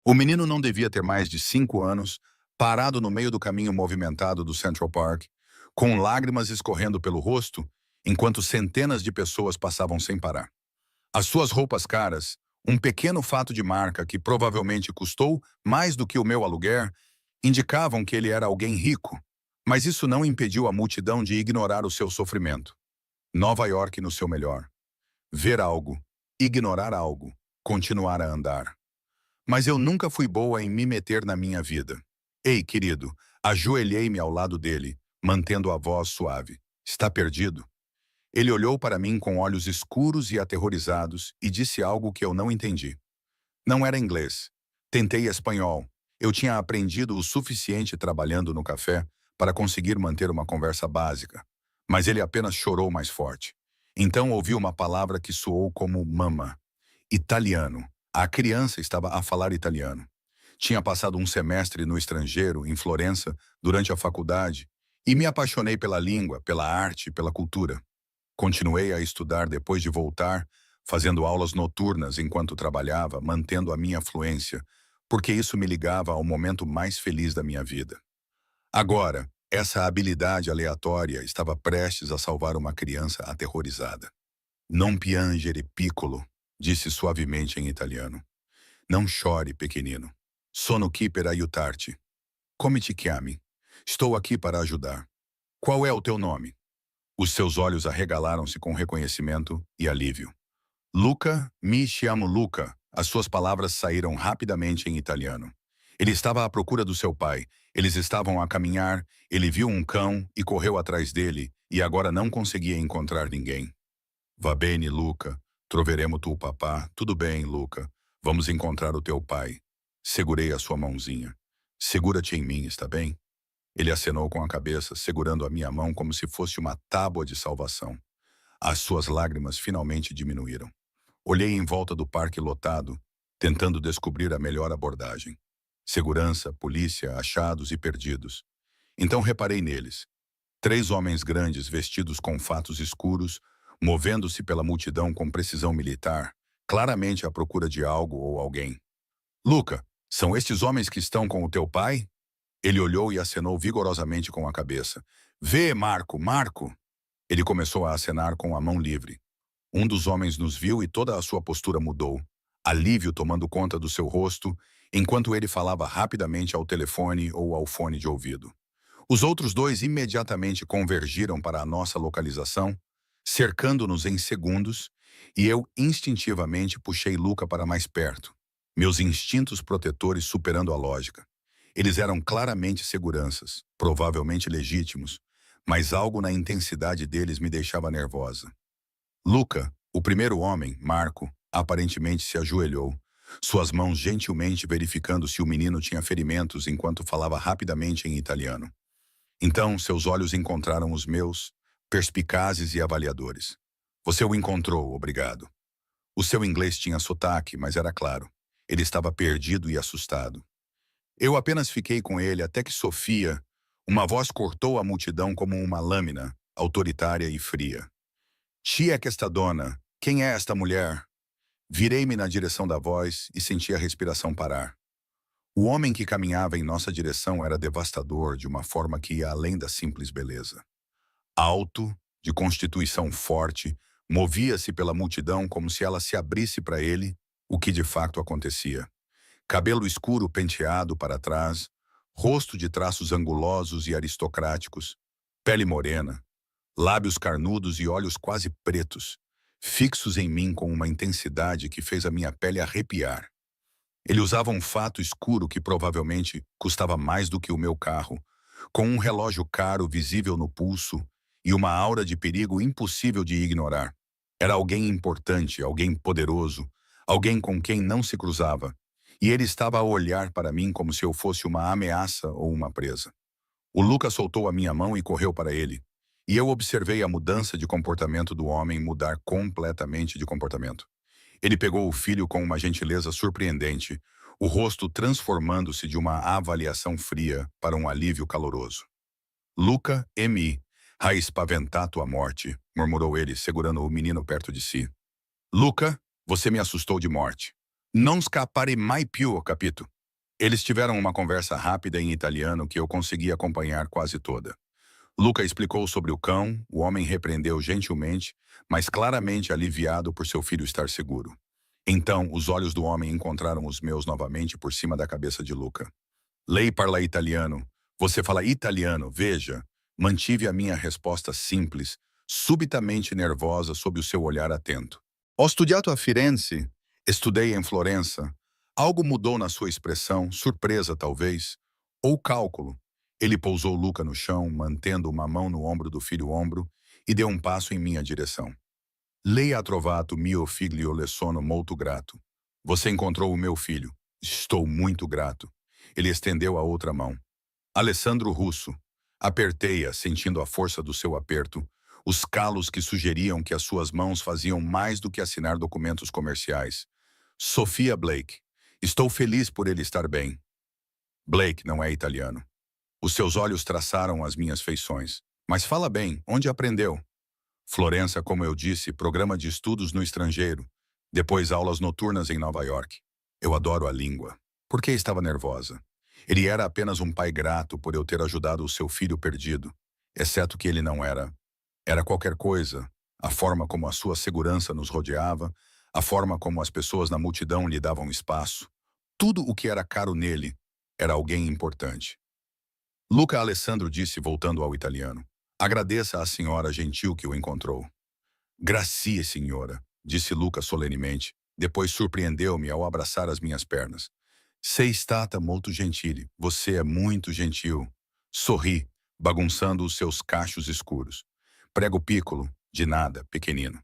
O menino não devia ter mais de 5 anos, parado no meio do caminho movimentado do Central Park, com lágrimas escorrendo pelo rosto, enquanto centenas de pessoas passavam sem parar. As suas roupas caras, um pequeno fato de marca que provavelmente custou mais do que o meu aluguer, indicavam que ele era alguém rico, mas isso não impediu a multidão de ignorar o seu sofrimento. Nova York no seu melhor. Ver algo, ignorar algo, continuar a andar. Mas eu nunca fui boa em me meter na minha vida. Ei, querido, ajoelhei-me ao lado dele, mantendo a voz suave. Está perdido? Ele olhou para mim com olhos escuros e aterrorizados e disse algo que eu não entendi. Não era inglês. Tentei espanhol. Eu tinha aprendido o suficiente trabalhando no café para conseguir manter uma conversa básica. Mas ele apenas chorou mais forte. Então ouvi uma palavra que soou como mama. Italiano. A criança estava a falar italiano. Tinha passado um semestre no estrangeiro, em Florença, durante a faculdade, e me apaixonei pela língua, pela arte, pela cultura. Continuei a estudar depois de voltar, fazendo aulas noturnas enquanto trabalhava, mantendo a minha fluência, porque isso me ligava ao momento mais feliz da minha vida. Agora, essa habilidade aleatória estava prestes a salvar uma criança aterrorizada. Non piangere, piccolo, disse suavemente em italiano. Não chore, pequenino. Sono qui per aiutarti. Come ti chiami? Estou aqui para ajudar. Qual é o teu nome? Os seus olhos arregalaram-se com reconhecimento e alívio. Luca, mi chiamo Luca. As suas palavras saíram rapidamente em italiano. Ele estava à procura do seu pai. Eles estavam a caminhar, ele viu um cão e correu atrás dele, e agora não conseguia encontrar ninguém. Va bene, Luca. Troveremo tu papà. Tudo bem, Luca. Vamos encontrar o teu pai. Segurei a sua mãozinha. Segura-te em mim, está bem? Ele acenou com a cabeça, segurando a minha mão como se fosse uma tábua de salvação. As suas lágrimas finalmente diminuíram. Olhei em volta do parque lotado, tentando descobrir a melhor abordagem. Segurança, polícia, achados e perdidos. Então reparei neles. 3 homens grandes vestidos com fatos escuros, movendo-se pela multidão com precisão militar, claramente à procura de algo ou alguém. Luca, são estes homens que estão com o teu pai? Ele olhou e acenou vigorosamente com a cabeça. Vê, Marco, Marco! Ele começou a acenar com a mão livre. Um dos homens nos viu e toda a sua postura mudou, alívio tomando conta do seu rosto, enquanto ele falava rapidamente ao telefone ou ao fone de ouvido. Os outros 2 imediatamente convergiram para a nossa localização, cercando-nos em segundos, e eu instintivamente puxei Luca para mais perto, meus instintos protetores superando a lógica. Eles eram claramente seguranças, provavelmente legítimos, mas algo na intensidade deles me deixava nervosa. Luca, o primeiro homem, Marco, aparentemente se ajoelhou, suas mãos gentilmente verificando se o menino tinha ferimentos enquanto falava rapidamente em italiano. Então, seus olhos encontraram os meus, perspicazes e avaliadores. Você o encontrou, obrigado. O seu inglês tinha sotaque, mas era claro. Ele estava perdido e assustado. Eu apenas fiquei com ele até que Sofia, uma voz cortou a multidão como uma lâmina, autoritária e fria. Chi é esta dona? Quem é esta mulher? Virei-me na direção da voz e senti a respiração parar. O homem que caminhava em nossa direção era devastador de uma forma que ia além da simples beleza. Alto, de constituição forte, movia-se pela multidão como se ela se abrisse para ele, o que de fato acontecia. Cabelo escuro penteado para trás, rosto de traços angulosos e aristocráticos, pele morena, lábios carnudos e olhos quase pretos, fixos em mim com uma intensidade que fez a minha pele arrepiar. Ele usava um fato escuro que provavelmente custava mais do que o meu carro, com um relógio caro visível no pulso e uma aura de perigo impossível de ignorar. Era alguém importante, alguém poderoso, alguém com quem não se cruzava, e ele estava a olhar para mim como se eu fosse uma ameaça ou uma presa. O Lucas soltou a minha mão e correu para ele, e eu observei a mudança de comportamento do homem mudar completamente de comportamento. Ele pegou o filho com uma gentileza surpreendente, o rosto transformando-se de uma avaliação fria para um alívio caloroso. Luca M. Hai spaventato a morte, murmurou ele, segurando o menino perto de si. Luca, você me assustou de morte. Non scappare mai più, capito? Eles tiveram uma conversa rápida em italiano que eu consegui acompanhar quase toda. Luca explicou sobre o cão, o homem repreendeu gentilmente, mas claramente aliviado por seu filho estar seguro. Então, os olhos do homem encontraram os meus novamente por cima da cabeça de Luca. Lei parla italiano. Você fala italiano, veja. Mantive a minha resposta simples, subitamente nervosa sob o seu olhar atento. Ho studiato a Firenze. Estudei em Florença. Algo mudou na sua expressão, surpresa talvez, ou cálculo. Ele pousou Luca no chão, mantendo uma mão no ombro do filho-ombro, e deu um passo em minha direção. Lei ha trovato mio figlio le sono molto grato. Você encontrou o meu filho. Estou muito grato. Ele estendeu a outra mão. Alessandro Russo. Apertei-a, sentindo a força do seu aperto, os calos que sugeriam que as suas mãos faziam mais do que assinar documentos comerciais. Sofia Blake. Estou feliz por ele estar bem. Blake não é italiano. Os seus olhos traçaram as minhas feições. Mas fala bem, onde aprendeu? Florença, como eu disse, programa de estudos no estrangeiro. Depois aulas noturnas em Nova York. Eu adoro a língua. Por que estava nervosa? Ele era apenas um pai grato por eu ter ajudado o seu filho perdido. Exceto que ele não era. Era qualquer coisa. A forma como a sua segurança nos rodeava, a forma como as pessoas na multidão lhe davam espaço. Tudo o que era caro nele era alguém importante. Luca Alessandro disse, voltando ao italiano. Agradeça à senhora gentil que o encontrou. Grazie, senhora, disse Luca solenemente. Depois surpreendeu-me ao abraçar as minhas pernas. Sei stata molto gentile. Você é muito gentil. Sorri, bagunçando os seus cachos escuros. Prego piccolo, de nada, pequenino.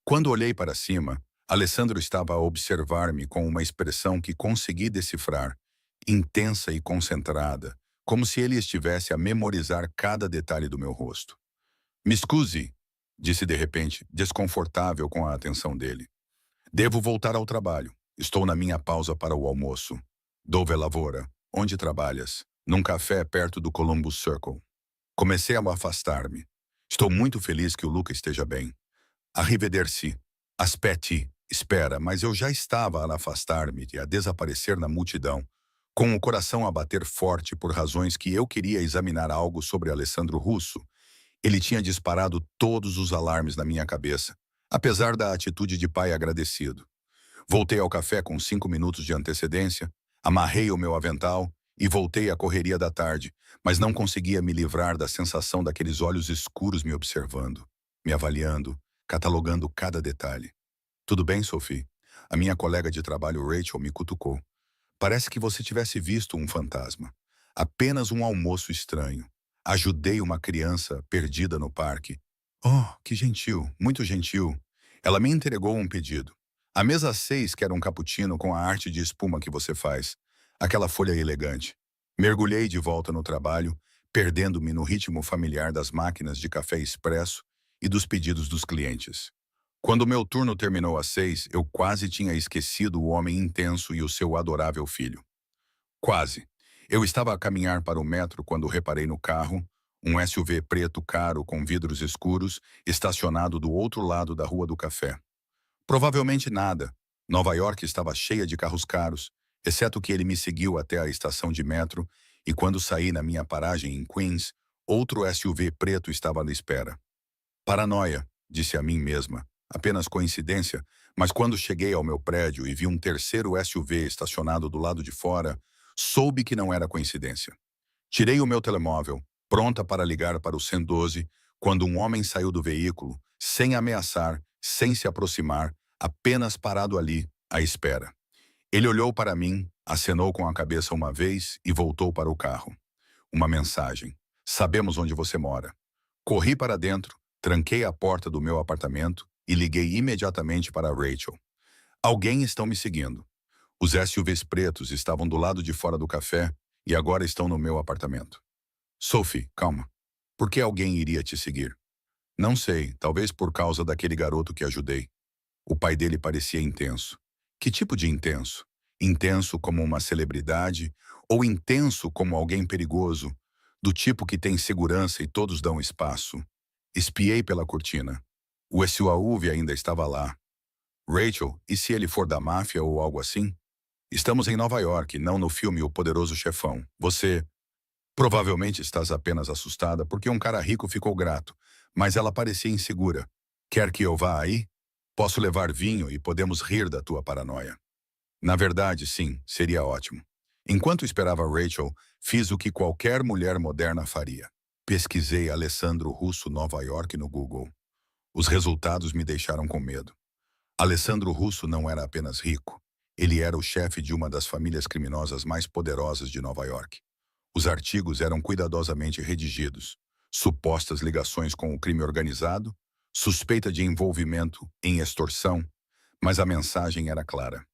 Quando olhei para cima, Alessandro estava a observar-me com uma expressão que consegui decifrar, intensa e concentrada, como se ele estivesse a memorizar cada detalhe do meu rosto. Me scusi, disse de repente, desconfortável com a atenção dele. Devo voltar ao trabalho. Estou na minha pausa para o almoço. Dove lavora. Onde trabalhas? Num café perto do Columbus Circle. Comecei a afastar-me. Estou muito feliz que o Luca esteja bem. Arrivederci. Aspetti. Espera, mas eu já estava a afastar-me e a desaparecer na multidão, com o coração a bater forte por razões que eu queria examinar algo sobre Alessandro Russo. Ele tinha disparado todos os alarmes na minha cabeça, apesar da atitude de pai agradecido. Voltei ao café com 5 minutos de antecedência, amarrei o meu avental e voltei à correria da tarde, mas não conseguia me livrar da sensação daqueles olhos escuros me observando, me avaliando, catalogando cada detalhe. Tudo bem, Sophie? A minha colega de trabalho Rachel me cutucou. Parece que você tivesse visto um fantasma. Apenas um almoço estranho. Ajudei uma criança perdida no parque. Oh, que gentil, muito gentil. Ela me entregou um pedido. A mesa 6 quer um cappuccino com a arte de espuma que você faz. Aquela folha elegante. Mergulhei de volta no trabalho, perdendo-me no ritmo familiar das máquinas de café expresso e dos pedidos dos clientes. Quando meu turno terminou às 6, eu quase tinha esquecido o homem intenso e o seu adorável filho. Quase. Eu estava a caminhar para o metro quando reparei no carro, um SUV preto caro com vidros escuros, estacionado do outro lado da Rua do Café. Provavelmente nada. Nova York estava cheia de carros caros, exceto que ele me seguiu até a estação de metro e quando saí na minha paragem em Queens, outro SUV preto estava à espera. Paranoia, disse a mim mesma. Apenas coincidência, mas quando cheguei ao meu prédio e vi um terceiro SUV estacionado do lado de fora, soube que não era coincidência. Tirei o meu telemóvel, pronta para ligar para o 112, quando um homem saiu do veículo, sem ameaçar, sem se aproximar, apenas parado ali, à espera. Ele olhou para mim, acenou com a cabeça uma vez e voltou para o carro. Uma mensagem. Sabemos onde você mora. Corri para dentro, tranquei a porta do meu apartamento e liguei imediatamente para Rachel. Alguém está me seguindo. Os SUVs pretos estavam do lado de fora do café e agora estão no meu apartamento. Sophie, calma. Por que alguém iria te seguir? Não sei, talvez por causa daquele garoto que ajudei. O pai dele parecia intenso. Que tipo de intenso? Intenso como uma celebridade ou intenso como alguém perigoso, do tipo que tem segurança e todos dão espaço? Espiei pela cortina. O SUV ainda estava lá. Rachel, e se ele for da máfia ou algo assim? Estamos em Nova York, não no filme O Poderoso Chefão. Você provavelmente estás apenas assustada porque um cara rico ficou grato, mas ela parecia insegura. Quer que eu vá aí? Posso levar vinho e podemos rir da tua paranoia. Na verdade, sim, seria ótimo. Enquanto esperava Rachel, fiz o que qualquer mulher moderna faria. Pesquisei Alessandro Russo Nova York no Google. Os resultados me deixaram com medo. Alessandro Russo não era apenas rico. Ele era o chefe de uma das famílias criminosas mais poderosas de Nova York. Os artigos eram cuidadosamente redigidos. Supostas ligações com o crime organizado, suspeita de envolvimento em extorsão, mas a mensagem era clara.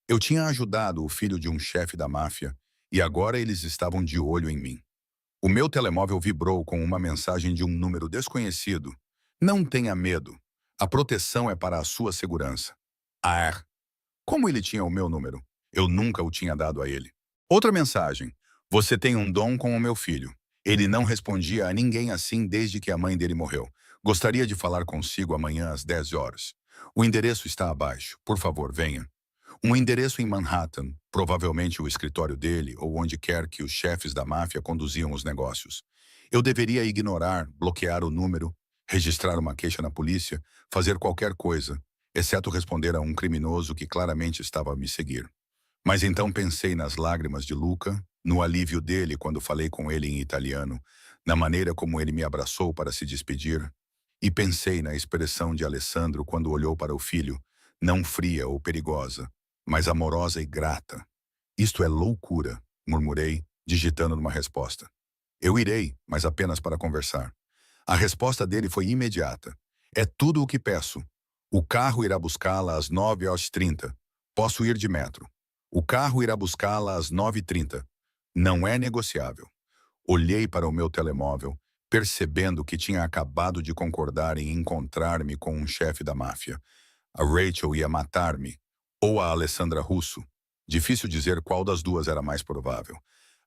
Eu tinha ajudado o filho de um chefe da máfia e agora eles estavam de olho em mim. O meu telemóvel vibrou com uma mensagem de um número desconhecido. Não tenha medo. A proteção é para a sua segurança. Ah, como ele tinha o meu número? Eu nunca o tinha dado a ele. Outra mensagem. Você tem um dom com o meu filho. Ele não respondia a ninguém assim desde que a mãe dele morreu. Gostaria de falar consigo amanhã às 10 horas. O endereço está abaixo. Por favor, venha. Um endereço em Manhattan, provavelmente o escritório dele ou onde quer que os chefes da máfia conduziam os negócios. Eu deveria ignorar, bloquear o número, registrar uma queixa na polícia, fazer qualquer coisa, exceto responder a um criminoso que claramente estava a me seguir. Mas então pensei nas lágrimas de Luca, no alívio dele quando falei com ele em italiano, na maneira como ele me abraçou para se despedir, e pensei na expressão de Alessandro quando olhou para o filho, não fria ou perigosa, mas amorosa e grata. Isto é loucura, murmurei, digitando numa resposta. Eu irei, mas apenas para conversar. A resposta dele foi imediata. É tudo o que peço. O carro irá buscá-la às 9h30. Posso ir de metro. O carro irá buscá-la às 9h30. Não é negociável. Olhei para o meu telemóvel, percebendo que tinha acabado de concordar em encontrar-me com um chefe da máfia. A Rachel ia matar-me, ou a Alessandra Russo. Difícil dizer qual das duas era mais provável.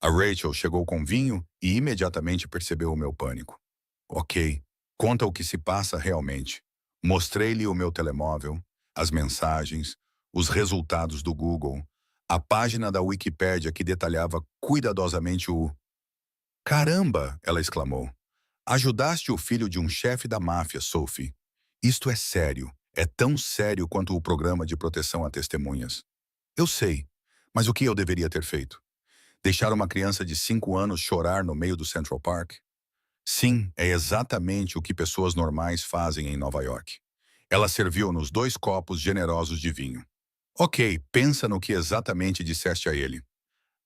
A Rachel chegou com vinho e imediatamente percebeu o meu pânico. Ok, conta o que se passa realmente. Mostrei-lhe o meu telemóvel, as mensagens, os resultados do Google, a página da Wikipédia que detalhava cuidadosamente o... Caramba! Ela exclamou. Ajudaste o filho de um chefe da máfia, Sophie. Isto é sério. É tão sério quanto o programa de proteção a testemunhas. Eu sei, mas o que eu deveria ter feito? Deixar uma criança de 5 anos chorar no meio do Central Park? Sim, é exatamente o que pessoas normais fazem em Nova York. Ela serviu-nos 2 copos generosos de vinho. Ok, pensa no que exatamente disseste a ele.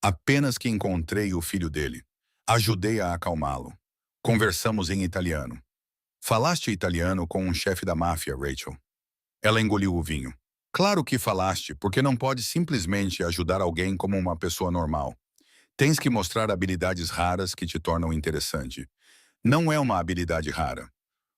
Apenas que encontrei o filho dele. Ajudei a acalmá-lo. Conversamos em italiano. Falaste italiano com um chefe da máfia, Rachel. Ela engoliu o vinho. Claro que falaste, porque não pode simplesmente ajudar alguém como uma pessoa normal. Tens que mostrar habilidades raras que te tornam interessante. Não é uma habilidade rara.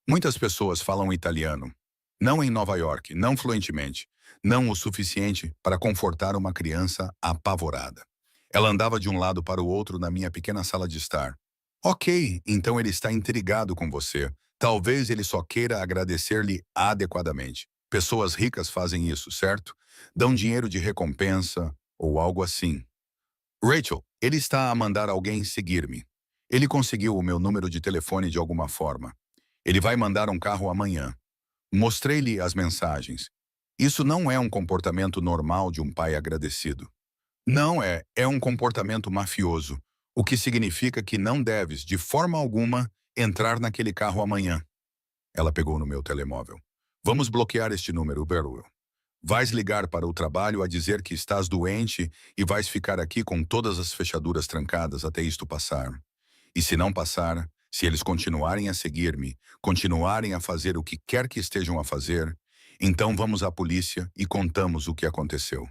Muitas pessoas falam italiano. Não em Nova York, não fluentemente. Não o suficiente para confortar uma criança apavorada. Ela andava de um lado para o outro na minha pequena sala de estar. Ok, então ele está intrigado com você. Talvez ele só queira agradecer-lhe adequadamente. Pessoas ricas fazem isso, certo? Dão dinheiro de recompensa ou algo assim. Rachel, ele está a mandar alguém seguir-me. Ele conseguiu o meu número de telefone de alguma forma. Ele vai mandar um carro amanhã. Mostrei-lhe as mensagens. Isso não é um comportamento normal de um pai agradecido. Não é, é um comportamento mafioso, o que significa que não deves, de forma alguma, entrar naquele carro amanhã. Ela pegou no meu telemóvel. Vamos bloquear este número, Beryl. Vais ligar para o trabalho a dizer que estás doente e vais ficar aqui com todas as fechaduras trancadas até isto passar. E se não passar, se eles continuarem a seguir-me, continuarem a fazer o que quer que estejam a fazer, então vamos à polícia e contamos o que aconteceu.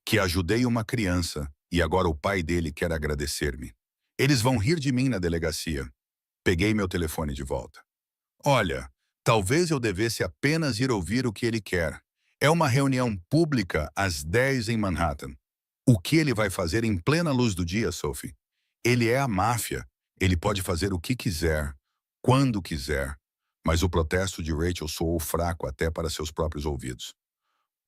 Que ajudei uma criança e agora o pai dele quer agradecer-me. Eles vão rir de mim na delegacia. Peguei meu telefone de volta. Olha, talvez eu devesse apenas ir ouvir o que ele quer. É uma reunião pública às 10 em Manhattan. O que ele vai fazer em plena luz do dia, Sophie? Ele é a máfia. Ele pode fazer o que quiser, quando quiser. Mas o protesto de Rachel soou fraco até para seus próprios ouvidos.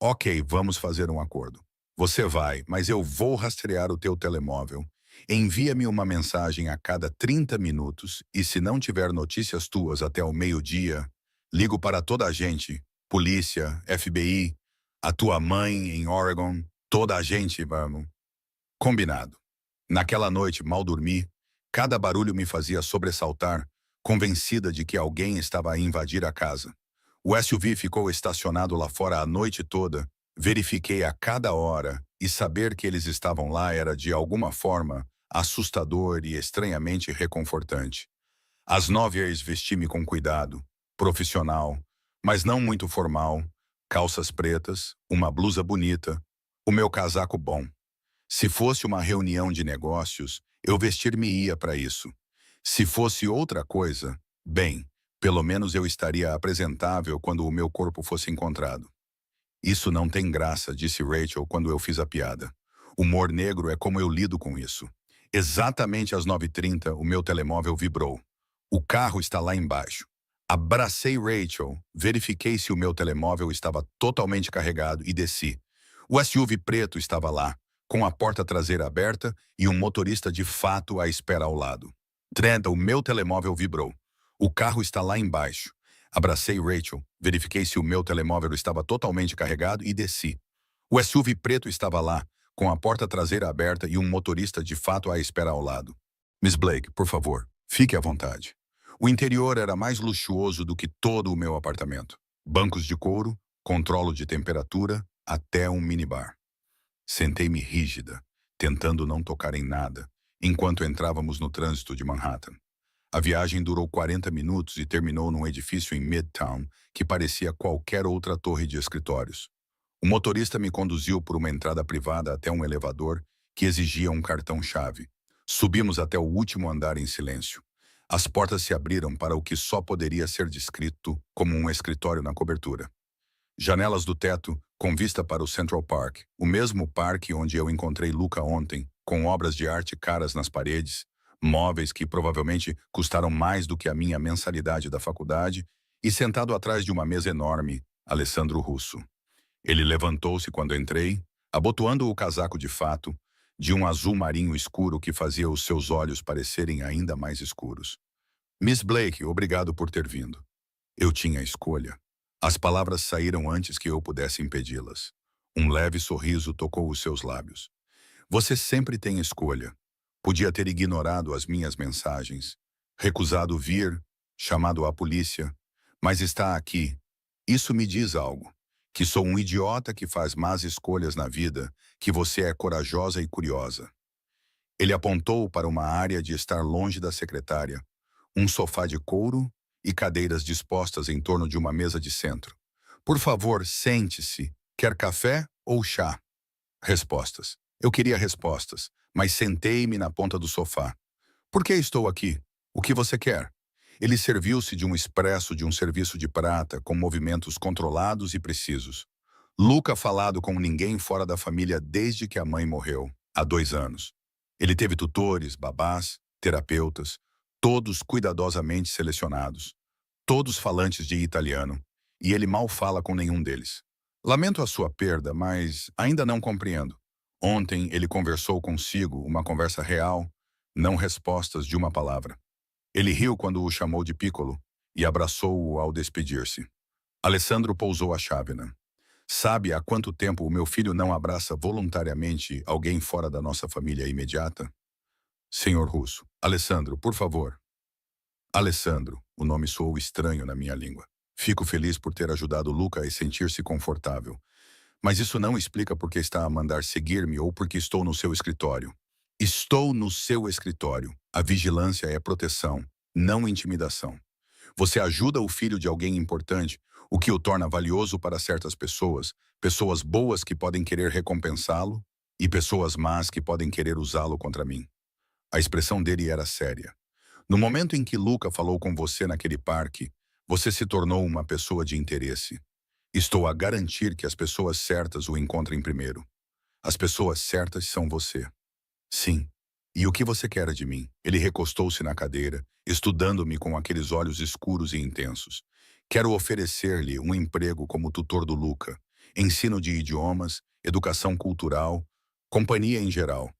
Ok, vamos fazer um acordo. Você vai, mas eu vou rastrear o teu telemóvel. Envia-me uma mensagem a cada 30 minutos e se não tiver notícias tuas até o meio-dia, ligo para toda a gente, polícia, FBI, a tua mãe em Oregon, toda a gente, vamos. Combinado. Naquela noite, mal dormi, cada barulho me fazia sobressaltar, convencida de que alguém estava a invadir a casa. O SUV ficou estacionado lá fora a noite toda, verifiquei a cada hora e saber que eles estavam lá era de alguma forma assustador e estranhamente reconfortante. Às 9 horas vesti-me com cuidado, profissional, mas não muito formal, calças pretas, uma blusa bonita, o meu casaco bom. Se fosse uma reunião de negócios, eu vestir-me-ia para isso. Se fosse outra coisa, bem, pelo menos eu estaria apresentável quando o meu corpo fosse encontrado. Isso não tem graça, disse Rachel quando eu fiz a piada. Humor negro é como eu lido com isso. Exatamente às 9h30, o meu telemóvel vibrou. O carro está lá embaixo. Abracei Rachel, verifiquei se o meu telemóvel estava totalmente carregado e desci. O SUV preto estava lá, com a porta traseira aberta e um motorista de fato à espera ao lado. Trenta, o meu telemóvel vibrou. O carro está lá embaixo. Abracei Rachel, verifiquei se o meu telemóvel estava totalmente carregado e desci. O SUV preto estava lá, com a porta traseira aberta e um motorista de fato à espera ao lado. Miss Blake, por favor, fique à vontade. O interior era mais luxuoso do que todo o meu apartamento. Bancos de couro, controlo de temperatura, até um minibar. Sentei-me rígida, tentando não tocar em nada, enquanto entrávamos no trânsito de Manhattan. A viagem durou 40 minutos e terminou num edifício em Midtown que parecia qualquer outra torre de escritórios. O motorista me conduziu por uma entrada privada até um elevador que exigia um cartão-chave. Subimos até o último andar em silêncio. As portas se abriram para o que só poderia ser descrito como um escritório na cobertura. Janelas do teto, com vista para o Central Park, o mesmo parque onde eu encontrei Luca ontem, com obras de arte caras nas paredes, móveis que provavelmente custaram mais do que a minha mensalidade da faculdade, e sentado atrás de uma mesa enorme, Alessandro Russo. Ele levantou-se quando entrei, abotoando o casaco de fato, de um azul marinho escuro que fazia os seus olhos parecerem ainda mais escuros. Miss Blake, obrigado por ter vindo. Eu tinha escolha. As palavras saíram antes que eu pudesse impedi-las. Um leve sorriso tocou os seus lábios. Você sempre tem escolha. Podia ter ignorado as minhas mensagens, recusado vir, chamado a polícia, mas está aqui. Isso me diz algo. Que sou um idiota que faz más escolhas na vida, que você é corajosa e curiosa. Ele apontou para uma área de estar longe da secretária, um sofá de couro e cadeiras dispostas em torno de uma mesa de centro. Por favor, sente-se. Quer café ou chá? Respostas. Eu queria respostas, mas sentei-me na ponta do sofá. Por que estou aqui? O que você quer? Ele serviu-se de um expresso de um serviço de prata com movimentos controlados e precisos. Luca falado com ninguém fora da família desde que a mãe morreu, há 2 anos. Ele teve tutores, babás, terapeutas, todos cuidadosamente selecionados, todos falantes de italiano, e ele mal fala com nenhum deles. Lamento a sua perda, mas ainda não compreendo. Ontem ele conversou consigo, uma conversa real, não respostas de uma palavra. Ele riu quando o chamou de Piccolo e abraçou-o ao despedir-se. Alessandro pousou a chávena. Sabe há quanto tempo o meu filho não abraça voluntariamente alguém fora da nossa família imediata? Senhor Russo. Alessandro, por favor. Alessandro, o nome soou estranho na minha língua. Fico feliz por ter ajudado Luca a sentir-se confortável. Mas isso não explica por que está a mandar seguir-me ou porque estou no seu escritório. Estou no seu escritório. A vigilância é proteção, não intimidação. Você ajuda o filho de alguém importante, o que o torna valioso para certas pessoas, pessoas boas que podem querer recompensá-lo e pessoas más que podem querer usá-lo contra mim. A expressão dele era séria. No momento em que Luca falou com você naquele parque, você se tornou uma pessoa de interesse. Estou a garantir que as pessoas certas o encontrem primeiro. As pessoas certas são você. Sim. E o que você quer de mim? Ele recostou-se na cadeira, estudando-me com aqueles olhos escuros e intensos. Quero oferecer-lhe um emprego como tutor do Luca. Ensino de idiomas educação cultural, companhia em geral.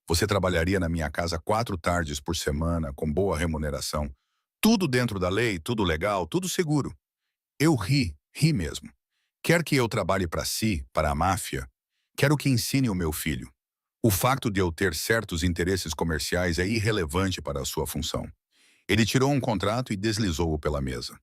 Você trabalharia na minha casa 4 tardes por semana, com boa remuneração. Tudo dentro da lei, tudo legal, tudo seguro. Eu ri mesmo. Quer que eu trabalhe para si, para a máfia? Quero que ensine o meu filho. O facto de eu ter certos interesses comerciais é irrelevante para a sua função. Ele tirou um contrato e deslizou-o pela mesa.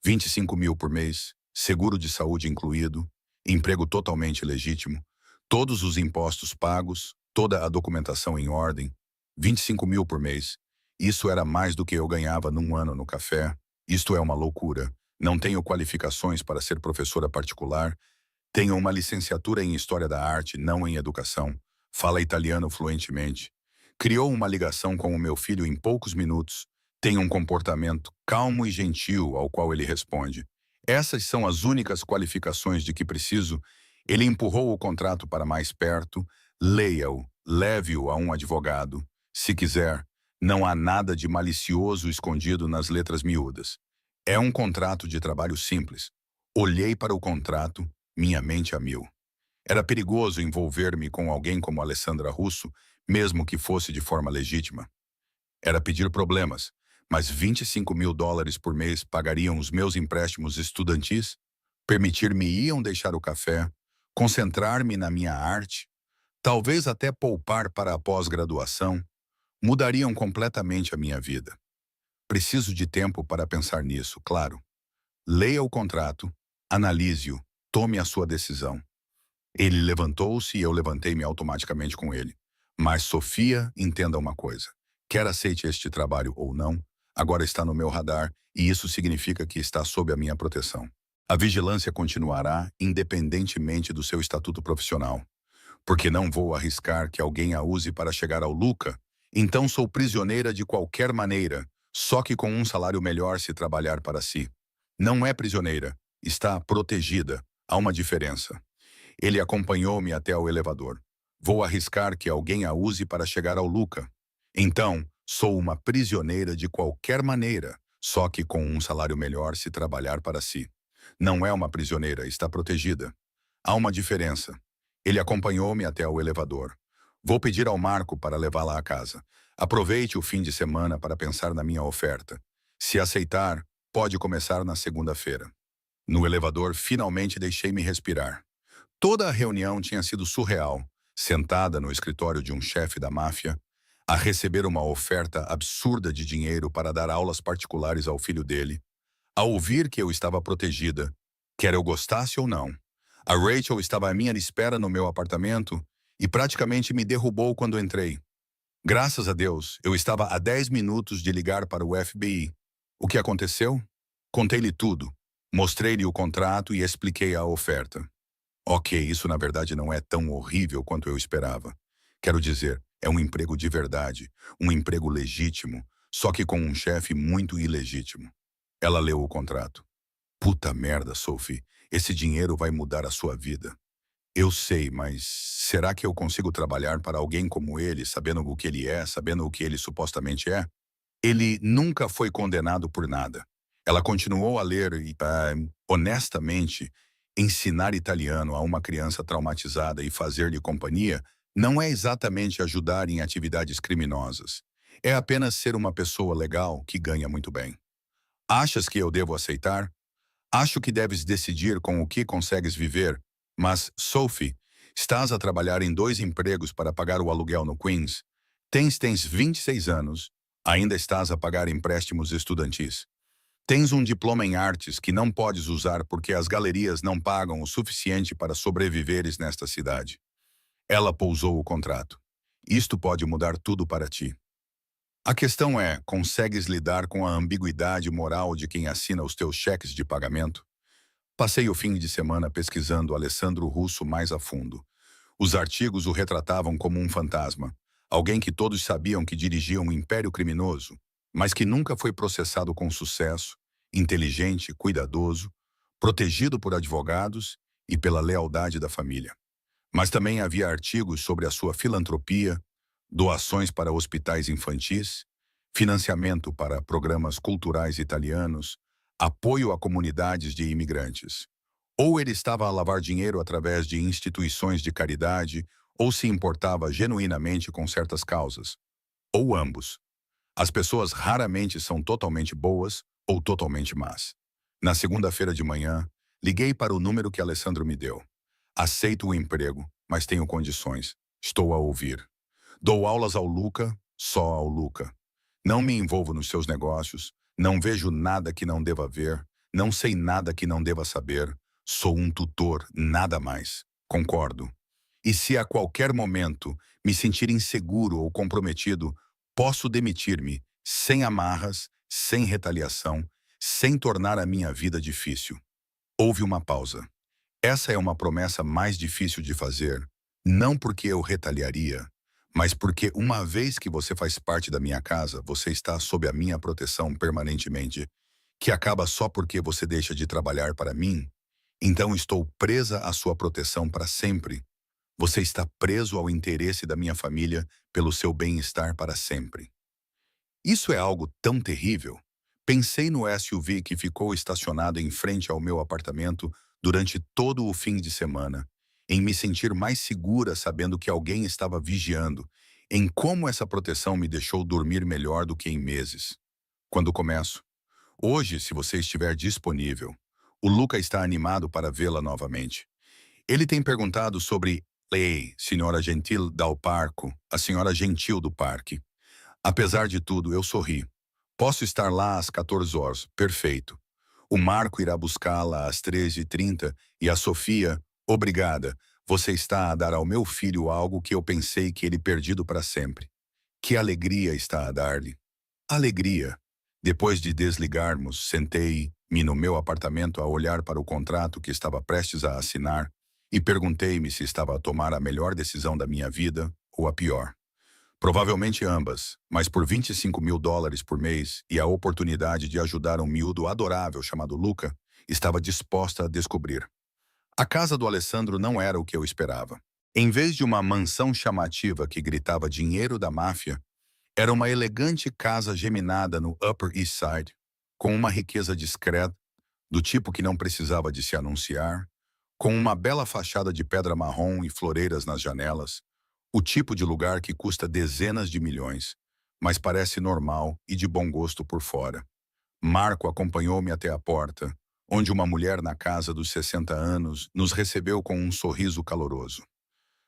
25 mil por mês, seguro de saúde incluído, emprego totalmente legítimo, todos os impostos pagos, toda a documentação em ordem, 25 mil por mês. Isso era mais do que eu ganhava num ano no café. Isto é uma loucura. Não tenho qualificações para ser professora particular. Tenho uma licenciatura em História da Arte, não em Educação. Fala italiano fluentemente. Criou uma ligação com o meu filho em poucos minutos. Tem um comportamento calmo e gentil ao qual ele responde. Essas são as únicas qualificações de que preciso. Ele empurrou o contrato para mais perto. Leia-o, leve-o a um advogado. Se quiser, não há nada de malicioso escondido nas letras miúdas. É um contrato de trabalho simples. Olhei para o contrato, minha mente a mil. Era perigoso envolver-me com alguém como Alessandra Russo, mesmo que fosse de forma legítima. Era pedir problemas, mas 25 mil dólares por mês pagariam os meus empréstimos estudantis, permitir-me-iam deixar o café, concentrar-me na minha arte, talvez até poupar para a pós-graduação, mudariam completamente a minha vida. Preciso de tempo para pensar nisso, claro. Leia o contrato, analise-o, tome a sua decisão. Ele levantou-se e eu levantei-me automaticamente com ele. Mas, Sofia, entenda uma coisa. Quer aceite este trabalho ou não, agora está no meu radar e isso significa que está sob a minha proteção. A vigilância continuará independentemente do seu estatuto profissional. Porque não vou arriscar que alguém a use para chegar ao Luca, então sou prisioneira de qualquer maneira, só que com um salário melhor se trabalhar para si. Não é prisioneira, está protegida. Há uma diferença. Ele acompanhou-me até o elevador. Vou arriscar que alguém a use para chegar ao Luca. Então, sou uma prisioneira de qualquer maneira, só que com um salário melhor se trabalhar para si. Não é uma prisioneira, está protegida. Há uma diferença. Ele acompanhou-me até o elevador. Vou pedir ao Marco para levá-la à casa. Aproveite o fim de semana para pensar na minha oferta. Se aceitar, pode começar na segunda-feira. No elevador, finalmente deixei-me respirar. Toda a reunião tinha sido surreal. Sentada no escritório de um chefe da máfia, a receber uma oferta absurda de dinheiro para dar aulas particulares ao filho dele, a ouvir que eu estava protegida, quer eu gostasse ou não. A Rachel estava à minha espera no meu apartamento e praticamente me derrubou quando entrei. Graças a Deus, eu estava a 10 minutos de ligar para o FBI. O que aconteceu? Contei-lhe tudo. Mostrei-lhe o contrato e expliquei a oferta. Ok, isso na verdade não é tão horrível quanto eu esperava. Quero dizer, é um emprego de verdade, um emprego legítimo, só que com um chefe muito ilegítimo. Ela leu o contrato. Puta merda, Sophie, esse dinheiro vai mudar a sua vida. Eu sei, mas será que eu consigo trabalhar para alguém como ele, sabendo o que ele é, sabendo o que ele supostamente é? Ele nunca foi condenado por nada. Ela continuou a ler e, honestamente, ensinar italiano a uma criança traumatizada e fazer-lhe companhia não é exatamente ajudar em atividades criminosas. É apenas ser uma pessoa legal que ganha muito bem. Achas que eu devo aceitar? Acho que deves decidir com o que consegues viver, mas, Sophie, estás a trabalhar em 2 empregos para pagar o aluguel no Queens. Tens 26 anos, ainda estás a pagar empréstimos estudantis. Tens um diploma em artes que não podes usar porque as galerias não pagam o suficiente para sobreviveres nesta cidade. Ela pousou o contrato. Isto pode mudar tudo para ti. A questão é, consegues lidar com a ambiguidade moral de quem assina os teus cheques de pagamento? Passei o fim de semana pesquisando Alessandro Russo mais a fundo. Os artigos o retratavam como um fantasma, alguém que todos sabiam que dirigia um império criminoso, mas que nunca foi processado com sucesso, inteligente, cuidadoso, protegido por advogados e pela lealdade da família. Mas também havia artigos sobre a sua filantropia, doações para hospitais infantis, financiamento para programas culturais italianos, apoio a comunidades de imigrantes. Ou ele estava a lavar dinheiro através de instituições de caridade, ou se importava genuinamente com certas causas. Ou ambos. As pessoas raramente são totalmente boas ou totalmente más. Na segunda-feira de manhã, liguei para o número que Alessandro me deu. Aceito o emprego, mas tenho condições. Estou a ouvir. Dou aulas ao Luca, só ao Luca. Não me envolvo nos seus negócios, não vejo nada que não deva ver, não sei nada que não deva saber. Sou um tutor, nada mais. Concordo. E se a qualquer momento me sentir inseguro ou comprometido, posso demitir-me, sem amarras, sem retaliação, sem tornar a minha vida difícil. Houve uma pausa. Essa é uma promessa mais difícil de fazer, não porque eu retaliaria, mas porque uma vez que você faz parte da minha casa, você está sob a minha proteção permanentemente, que acaba só porque você deixa de trabalhar para mim, então estou presa à sua proteção para sempre. Você está preso ao interesse da minha família pelo seu bem-estar para sempre. Isso é algo tão terrível. Pensei no SUV que ficou estacionado em frente ao meu apartamento durante todo o fim de semana, em me sentir mais segura sabendo que alguém estava vigiando, em como essa proteção me deixou dormir melhor do que em meses. Quando começo, hoje, se você estiver disponível, o Luca está animado para vê-la novamente. Ele tem perguntado sobre Ei, senhora Gentil dal Parco, a senhora gentil do parque. Apesar de tudo, eu sorri. Posso estar lá às 14 horas, perfeito. O Marco irá buscá-la às 13h30 e a Sofia, obrigada, você está a dar ao meu filho algo que eu pensei que ele perdido para sempre. Que alegria está a dar-lhe. Alegria. Depois de desligarmos, sentei-me no meu apartamento a olhar para o contrato que estava prestes a assinar e perguntei-me se estava a tomar a melhor decisão da minha vida ou a pior. Provavelmente ambas, mas por $25.000 por mês e a oportunidade de ajudar um miúdo adorável chamado Luca, estava disposta a descobrir. A casa do Alessandro não era o que eu esperava. Em vez de uma mansão chamativa que gritava dinheiro da máfia, era uma elegante casa geminada no Upper East Side, com uma riqueza discreta, do tipo que não precisava de se anunciar, com uma bela fachada de pedra marrom e floreiras nas janelas, o tipo de lugar que custa dezenas de milhões, mas parece normal e de bom gosto por fora. Marco acompanhou-me até a porta, onde uma mulher na casa dos 60 anos nos recebeu com um sorriso caloroso.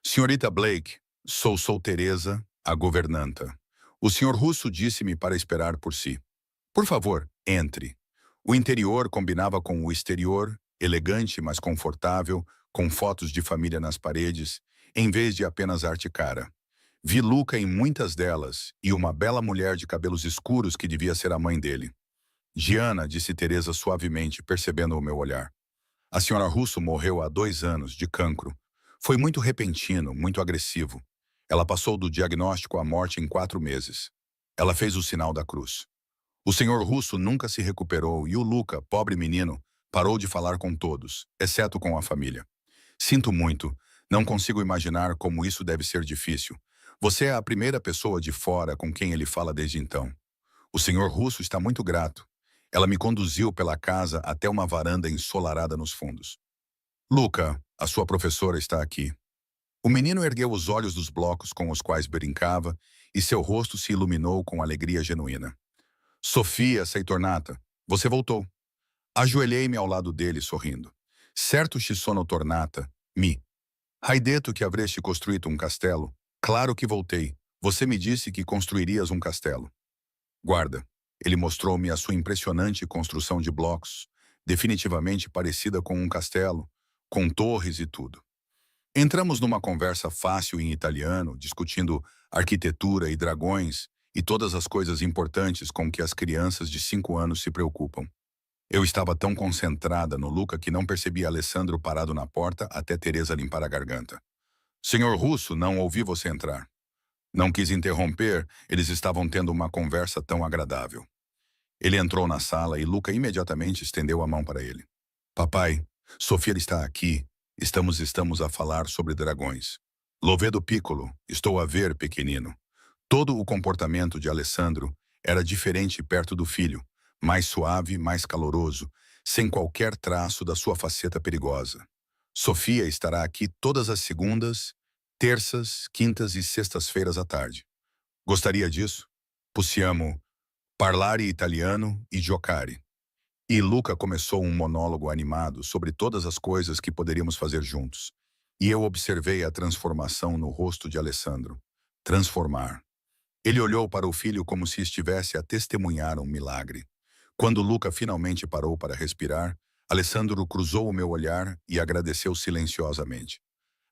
Senhorita Blake, sou Teresa, a governanta. O senhor Russo disse-me para esperar por si. Por favor, entre. O interior combinava com o exterior, elegante, mas confortável, com fotos de família nas paredes, em vez de apenas arte cara. Vi Luca em muitas delas e uma bela mulher de cabelos escuros que devia ser a mãe dele. Giana, disse Teresa suavemente, percebendo o meu olhar. A senhora Russo morreu há 2 anos, de cancro. Foi muito repentino, muito agressivo. Ela passou do diagnóstico à morte em 4 meses. Ela fez o sinal da cruz. O senhor Russo nunca se recuperou e o Luca, pobre menino, parou de falar com todos, exceto com a família. Sinto muito, não consigo imaginar como isso deve ser difícil. Você é a primeira pessoa de fora com quem ele fala desde então. O senhor Russo está muito grato. Ela me conduziu pela casa até uma varanda ensolarada nos fundos. Luca, a sua professora está aqui. O menino ergueu os olhos dos blocos com os quais brincava e seu rosto se iluminou com alegria genuína. Sofia Seitornata, você voltou. Ajoelhei-me ao lado dele, sorrindo. Certo ci sono tornata, mi. Hai detto que avresti costruito um castelo? Claro que voltei. Você me disse que construirias um castelo. Guarda, ele mostrou-me a sua impressionante construção de blocos, definitivamente parecida com um castelo, com torres e tudo. Entramos numa conversa fácil em italiano, discutindo arquitetura e dragões e todas as coisas importantes com que as crianças de 5 anos se preocupam. Eu estava tão concentrada no Luca que não percebi Alessandro parado na porta até Teresa limpar a garganta. Senhor Russo, não ouvi você entrar. Não quis interromper, eles estavam tendo uma conversa tão agradável. Ele entrou na sala e Luca imediatamente estendeu a mão para ele. Papai, Sofia está aqui. Estamos a falar sobre dragões. Lovedo Piccolo, estou a ver, pequenino. Todo o comportamento de Alessandro era diferente perto do filho, mais suave, mais caloroso, sem qualquer traço da sua faceta perigosa. Sofia estará aqui todas as segundas, terças, quintas e sextas-feiras à tarde. Gostaria disso? Possiamo parlare italiano e giocare. E Luca começou um monólogo animado sobre todas as coisas que poderíamos fazer juntos. E eu observei a transformação no rosto de Alessandro. Transformar. Ele olhou para o filho como se estivesse a testemunhar um milagre. Quando Luca finalmente parou para respirar, Alessandro cruzou o meu olhar e agradeceu silenciosamente.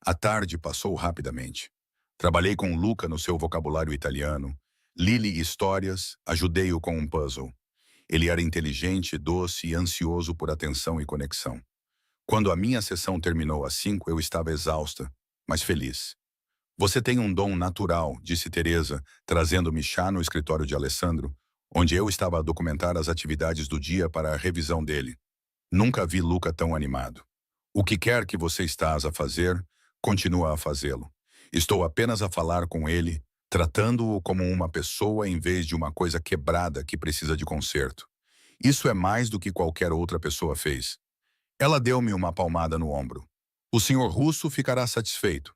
A tarde passou rapidamente. Trabalhei com Luca no seu vocabulário italiano, li-lhe histórias, ajudei-o com um puzzle. Ele era inteligente, doce e ansioso por atenção e conexão. Quando a minha sessão terminou às 5, eu estava exausta, mas feliz. Você tem um dom natural, disse Teresa, trazendo-me chá no escritório de Alessandro, onde eu estava a documentar as atividades do dia para a revisão dele. Nunca vi Luca tão animado. O que quer que você estás a fazer, continua a fazê-lo. Estou apenas a falar com ele, tratando-o como uma pessoa em vez de uma coisa quebrada que precisa de conserto. Isso é mais do que qualquer outra pessoa fez. Ela deu-me uma palmada no ombro. O senhor Russo ficará satisfeito.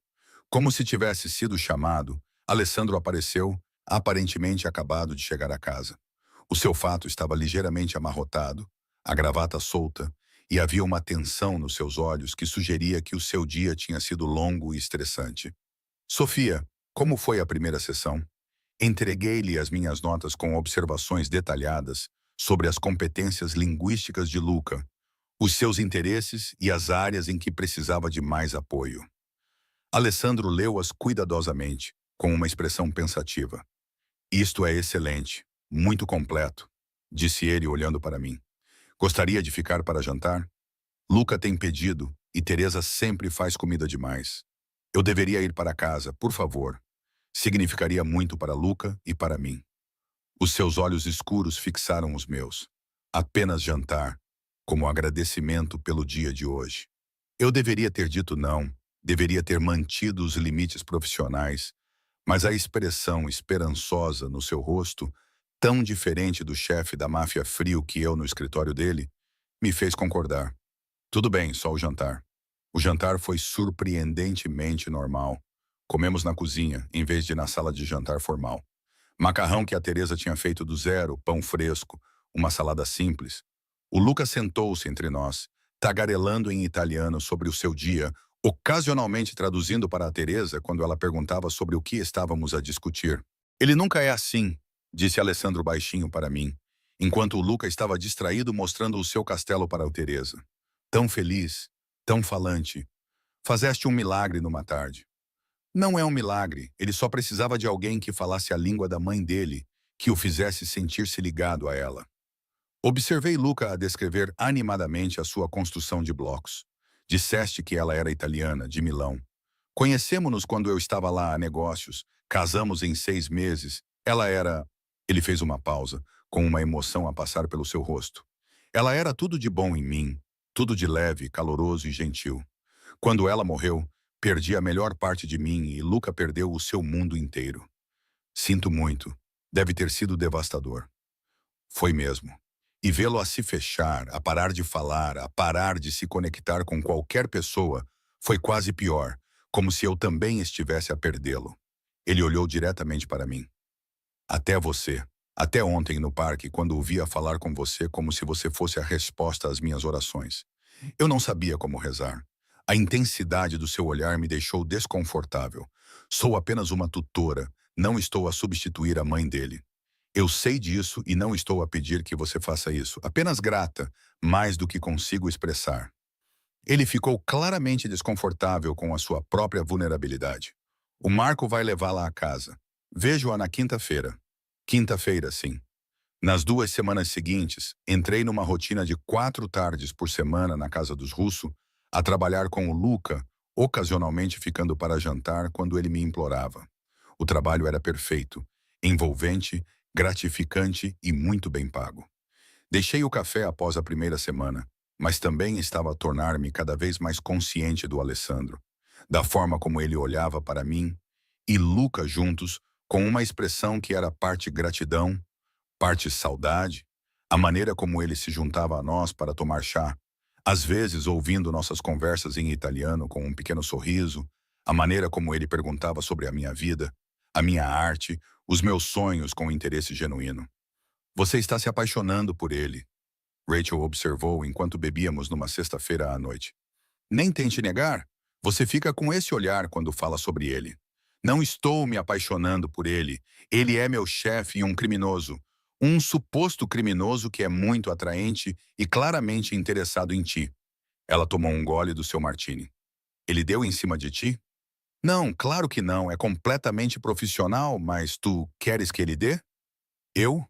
Como se tivesse sido chamado, Alessandro apareceu, aparentemente acabado de chegar a casa. O seu fato estava ligeiramente amarrotado, a gravata solta, e havia uma tensão nos seus olhos que sugeria que o seu dia tinha sido longo e estressante. Sofia, como foi a primeira sessão? Entreguei-lhe as minhas notas com observações detalhadas sobre as competências linguísticas de Luca, os seus interesses e as áreas em que precisava de mais apoio. Alessandro leu-as cuidadosamente, com uma expressão pensativa. Isto é excelente, muito completo, disse ele olhando para mim. Gostaria de ficar para jantar? Luca tem pedido e Teresa sempre faz comida demais. Eu deveria ir para casa, por favor. Significaria muito para Luca e para mim. Os seus olhos escuros fixaram os meus. Apenas jantar, como agradecimento pelo dia de hoje. Eu deveria ter dito não, deveria ter mantido os limites profissionais, mas a expressão esperançosa no seu rosto, tão diferente do chefe da máfia frio que eu no escritório dele, me fez concordar. Tudo bem, só o jantar. O jantar foi surpreendentemente normal. Comemos na cozinha, em vez de na sala de jantar formal. Macarrão que a Teresa tinha feito do zero, pão fresco, uma salada simples. O Lucas sentou-se entre nós, tagarelando em italiano sobre o seu dia, ocasionalmente traduzindo para a Teresa quando ela perguntava sobre o que estávamos a discutir. Ele nunca é assim, disse Alessandro baixinho para mim, enquanto o Luca estava distraído mostrando o seu castelo para a Teresa. Tão feliz, tão falante. Fazeste um milagre numa tarde. Não é um milagre, ele só precisava de alguém que falasse a língua da mãe dele, que o fizesse sentir-se ligado a ela. Observei Luca a descrever animadamente a sua construção de blocos. Disseste que ela era italiana, de Milão. Conhecemo-nos quando eu estava lá a negócios, casamos em 6 meses. Ela era... Ele fez uma pausa, com uma emoção a passar pelo seu rosto. Ela era tudo de bom em mim, tudo de leve, caloroso e gentil. Quando ela morreu, perdi a melhor parte de mim e Luca perdeu o seu mundo inteiro. Sinto muito. Deve ter sido devastador. Foi mesmo. E vê-lo a se fechar, a parar de falar, a parar de se conectar com qualquer pessoa, foi quase pior, como se eu também estivesse a perdê-lo. Ele olhou diretamente para mim. Até você. Até ontem no parque, quando o via falar com você como se você fosse a resposta às minhas orações. Eu não sabia como rezar. A intensidade do seu olhar me deixou desconfortável. Sou apenas uma tutora, não estou a substituir a mãe dele. Eu sei disso e não estou a pedir que você faça isso. Apenas grata, mais do que consigo expressar. Ele ficou claramente desconfortável com a sua própria vulnerabilidade. O Marco vai levá-la à casa. Vejo-a na quinta-feira. Quinta-feira, sim. Nas 2 semanas seguintes, entrei numa rotina de 4 tardes por semana na casa dos Russo, a trabalhar com o Luca, ocasionalmente ficando para jantar quando ele me implorava. O trabalho era perfeito, envolvente, gratificante e muito bem pago. Deixei o café após a primeira semana, mas também estava a tornar-me cada vez mais consciente do Alessandro, da forma como ele olhava para mim e Luca juntos, com uma expressão que era parte gratidão, parte saudade, A maneira como ele se juntava a nós para tomar chá, às vezes ouvindo nossas conversas em italiano com um pequeno sorriso, a maneira como ele perguntava sobre a minha vida, a minha arte, os meus sonhos com interesse genuíno. Você está se apaixonando por ele, Rachel observou enquanto bebíamos numa sexta-feira à noite. Nem tente negar. Você fica com esse olhar quando fala sobre ele. Não estou me apaixonando por ele. Ele é meu chefe e um criminoso. Um suposto criminoso que é muito atraente e claramente interessado em ti. Ela tomou um gole do seu martini. Ele deu em cima de ti? Não, claro que não. É completamente profissional, mas tu queres que ele dê? Eu?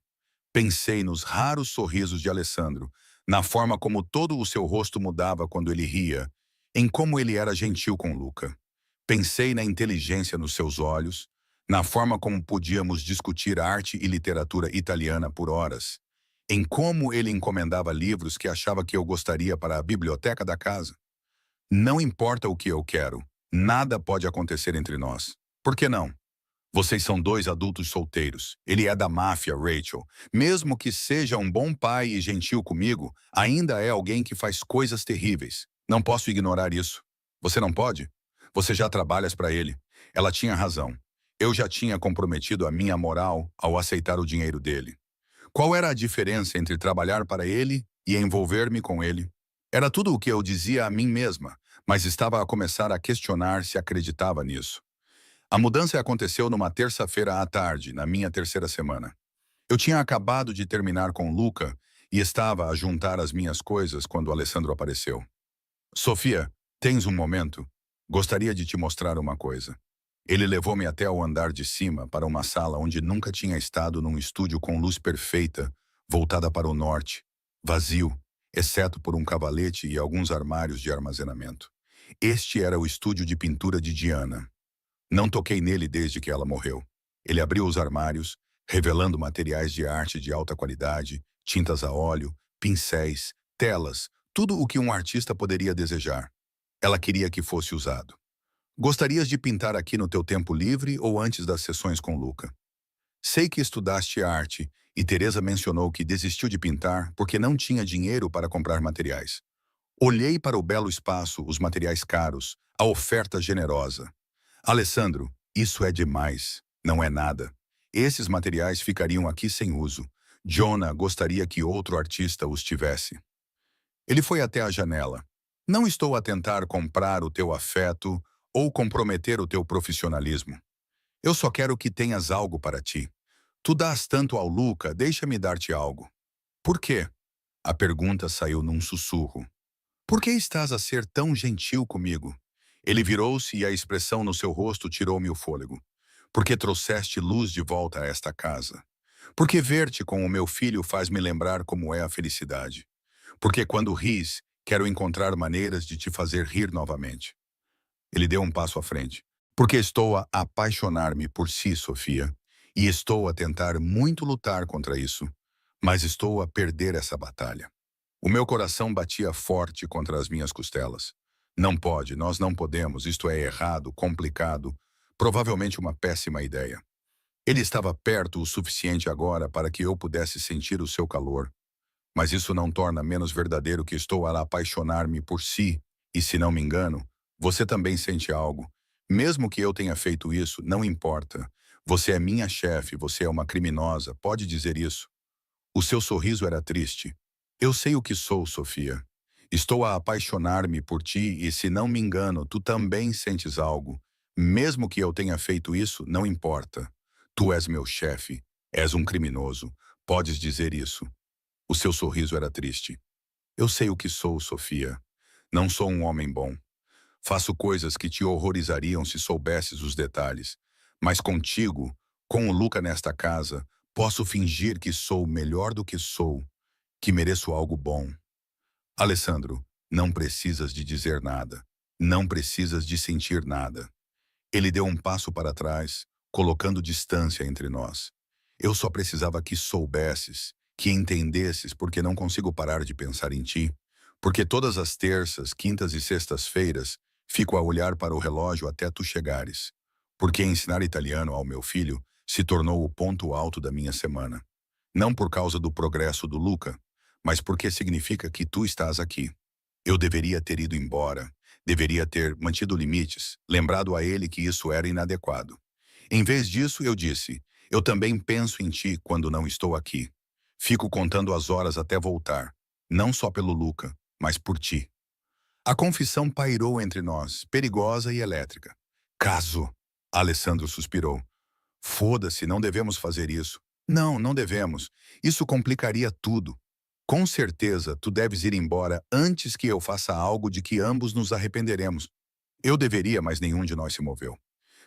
Pensei nos raros sorrisos de Alessandro, na forma como todo o seu rosto mudava quando ele ria, em como ele era gentil com Luca. Pensei na inteligência nos seus olhos, na forma como podíamos discutir arte e literatura italiana por horas, em como ele encomendava livros que achava que eu gostaria para a biblioteca da casa. Não importa o que eu quero, nada pode acontecer entre nós. Por que não? Vocês são dois adultos solteiros. Ele é da máfia, Rachel. Mesmo que seja um bom pai e gentil comigo, ainda é alguém que faz coisas terríveis. Não posso ignorar isso. Você não pode? Você já trabalhas para ele. Ela tinha razão. Eu já tinha comprometido a minha moral ao aceitar o dinheiro dele. Qual era a diferença entre trabalhar para ele e envolver-me com ele? Era tudo o que eu dizia a mim mesma, mas estava a começar a questionar se acreditava nisso. A mudança aconteceu numa terça-feira à tarde, na minha terceira semana. Eu tinha acabado de terminar com Luca e estava a juntar as minhas coisas quando Alessandro apareceu. Sofia, tens um momento? Gostaria de te mostrar uma coisa. Ele levou-me até ao andar de cima, para uma sala onde nunca tinha estado num estúdio com luz perfeita, voltada para o norte, vazio, exceto por um cavalete e alguns armários de armazenamento. Este era o estúdio de pintura de Diana. Não toquei nele desde que ela morreu. Ele abriu os armários, revelando materiais de arte de alta qualidade, tintas a óleo, pincéis, telas, tudo o que um artista poderia desejar. Ela queria que fosse usado. Gostarias de pintar aqui no teu tempo livre ou antes das sessões com Luca? Sei que estudaste arte e Teresa mencionou que desistiu de pintar porque não tinha dinheiro para comprar materiais. Olhei para o belo espaço, os materiais caros, a oferta generosa. Alessandro, isso é demais. Não é nada. Esses materiais ficariam aqui sem uso. Jonah gostaria que outro artista os tivesse. Ele foi até a janela. Não estou a tentar comprar o teu afeto ou comprometer o teu profissionalismo. Eu só quero que tenhas algo para ti. Tu dás tanto ao Luca, deixa-me dar-te algo. Por quê? A pergunta saiu num sussurro. Por que estás a ser tão gentil comigo? Ele virou-se e a expressão no seu rosto tirou-me o fôlego. Porque trouxeste luz de volta a esta casa. Porque ver-te com o meu filho faz-me lembrar como é a felicidade. Porque quando ris, quero encontrar maneiras de te fazer rir novamente. Ele deu um passo à frente. Porque estou a apaixonar-me por si, Sofia. E estou a tentar muito lutar contra isso. Mas estou a perder essa batalha. O meu coração batia forte contra as minhas costelas. Não pode, nós não podemos, isto é errado, complicado, provavelmente uma péssima ideia. Ele estava perto o suficiente agora para que eu pudesse sentir o seu calor. Mas isso não torna menos verdadeiro que estou a apaixonar-me por si, e se não me engano, você também sente algo. Mesmo que eu tenha feito isso, não importa. Você é minha chefe, você é uma criminosa, pode dizer isso. O seu sorriso era triste. Eu sei o que sou, Sofia. Estou a apaixonar-me por ti e, se não me engano, tu também sentes algo. Mesmo que eu tenha feito isso, não importa. Tu és meu chefe. És um criminoso. Podes dizer isso. O seu sorriso era triste. Eu sei o que sou, Sofia. Não sou um homem bom. Faço coisas que te horrorizariam se soubesses os detalhes. Mas contigo, com o Luca nesta casa, posso fingir que sou melhor do que sou, que mereço algo bom. Alessandro, não precisas de dizer nada. Não precisas de sentir nada. Ele deu um passo para trás, colocando distância entre nós. Eu só precisava que soubesses, que entendesses porque não consigo parar de pensar em ti, porque todas as terças, quintas e sextas-feiras fico a olhar para o relógio até tu chegares, porque ensinar italiano ao meu filho se tornou o ponto alto da minha semana. Não por causa do progresso do Luca, mas porque significa que tu estás aqui. Eu deveria ter ido embora, deveria ter mantido limites, lembrado a ele que isso era inadequado. Em vez disso, eu disse, eu também penso em ti quando não estou aqui. Fico contando as horas até voltar, não só pelo Luca, mas por ti. A confissão pairou entre nós, perigosa e elétrica. Caso, Alessandro suspirou. Foda-se, não devemos fazer isso. Não, não devemos. Isso complicaria tudo. Com certeza, tu deves ir embora antes que eu faça algo de que ambos nos arrependeremos. Eu deveria, mas nenhum de nós se moveu.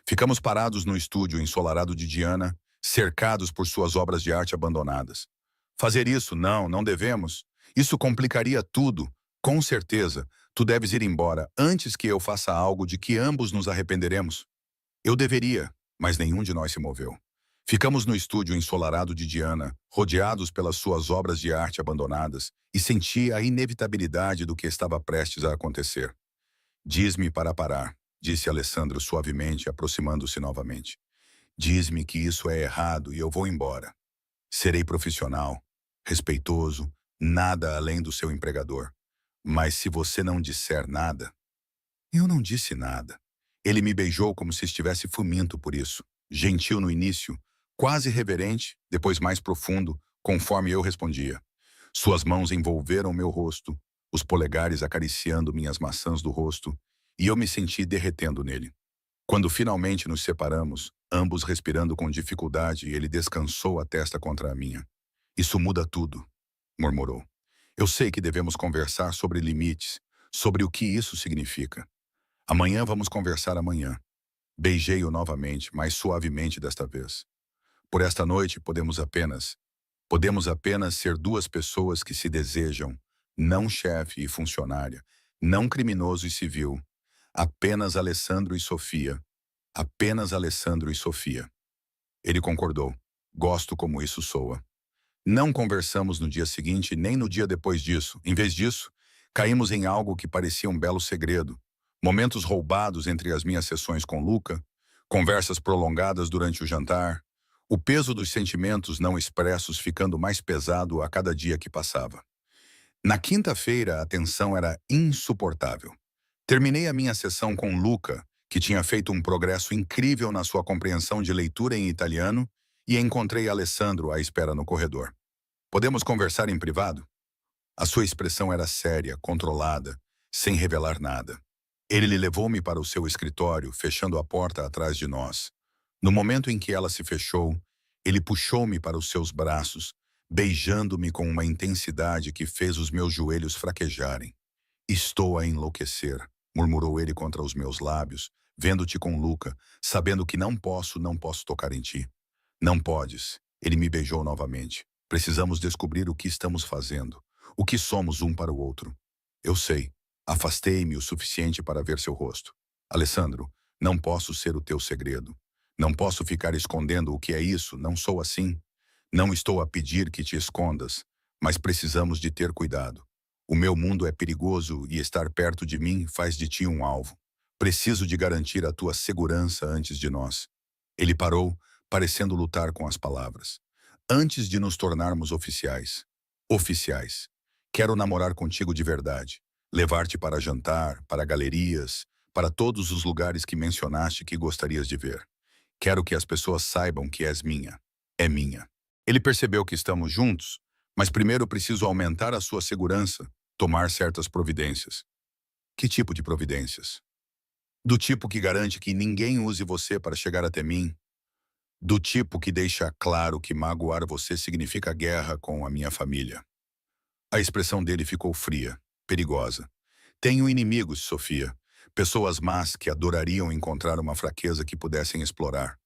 Ficamos parados no estúdio ensolarado de Diana, cercados por suas obras de arte abandonadas. Fazer isso, não, não devemos. Isso complicaria tudo. Com certeza, tu deves ir embora antes que eu faça algo de que ambos nos arrependeremos. Eu deveria, mas nenhum de nós se moveu. Ficamos no estúdio ensolarado de Diana, rodeados pelas suas obras de arte abandonadas, e senti a inevitabilidade do que estava prestes a acontecer. Diz-me para parar, disse Alessandro suavemente, aproximando-se novamente. Diz-me que isso é errado e eu vou embora. Serei profissional, respeitoso, nada além do seu empregador. Mas se você não disser nada... Eu não disse nada. Ele me beijou como se estivesse faminto por isso. Gentil no início, quase reverente, depois mais profundo, conforme eu respondia. Suas mãos envolveram meu rosto, os polegares acariciando minhas maçãs do rosto, e eu me senti derretendo nele. Quando finalmente nos separamos, ambos respirando com dificuldade, ele descansou a testa contra a minha. Isso muda tudo, murmurou. Eu sei que devemos conversar sobre limites, sobre o que isso significa. Amanhã vamos conversar amanhã. Beijei-o novamente, mais suavemente desta vez. Por esta noite podemos apenas ser duas pessoas que se desejam, não chefe e funcionária, não criminoso e civil, apenas Alessandro e Sofia, apenas Alessandro e Sofia. Ele concordou. Gosto como isso soa. Não conversamos no dia seguinte nem no dia depois disso. Em vez disso, caímos em algo que parecia um belo segredo. Momentos roubados entre as minhas sessões com Luca, conversas prolongadas durante o jantar, o peso dos sentimentos não expressos ficando mais pesado a cada dia que passava. Na quinta-feira, a tensão era insuportável. Terminei a minha sessão com Luca, que tinha feito um progresso incrível na sua compreensão de leitura em italiano, e encontrei Alessandro à espera no corredor. Podemos conversar em privado? A sua expressão era séria, controlada, sem revelar nada. Ele levou-me para o seu escritório, fechando a porta atrás de nós. No momento em que ela se fechou, ele puxou-me para os seus braços, beijando-me com uma intensidade que fez os meus joelhos fraquejarem. Estou a enlouquecer, murmurou ele contra os meus lábios, vendo-te com Luca, sabendo que não posso tocar em ti. Não podes. Ele me beijou novamente. Precisamos descobrir o que estamos fazendo, o que somos um para o outro. Eu sei. Afastei-me o suficiente para ver seu rosto. Alessandro, não posso ser o teu segredo. Não posso ficar escondendo o que é isso, não sou assim. Não estou a pedir que te escondas, mas precisamos de ter cuidado. O meu mundo é perigoso e estar perto de mim faz de ti um alvo. Preciso de garantir a tua segurança antes de nós. Ele parou, parecendo lutar com as palavras. Antes de nos tornarmos oficiais. Oficiais. Quero namorar contigo de verdade. Levar-te para jantar, para galerias, para todos os lugares que mencionaste que gostarias de ver. Quero que as pessoas saibam que és minha. É minha. Ele percebeu que estamos juntos, mas primeiro preciso aumentar a sua segurança, tomar certas providências. Que tipo de providências? Do tipo que garante que ninguém use você para chegar até mim. Do tipo que deixa claro que magoar você significa guerra com a minha família. A expressão dele ficou fria, perigosa. Tenho inimigos, Sofia. Pessoas más que adorariam encontrar uma fraqueza que pudessem explorar.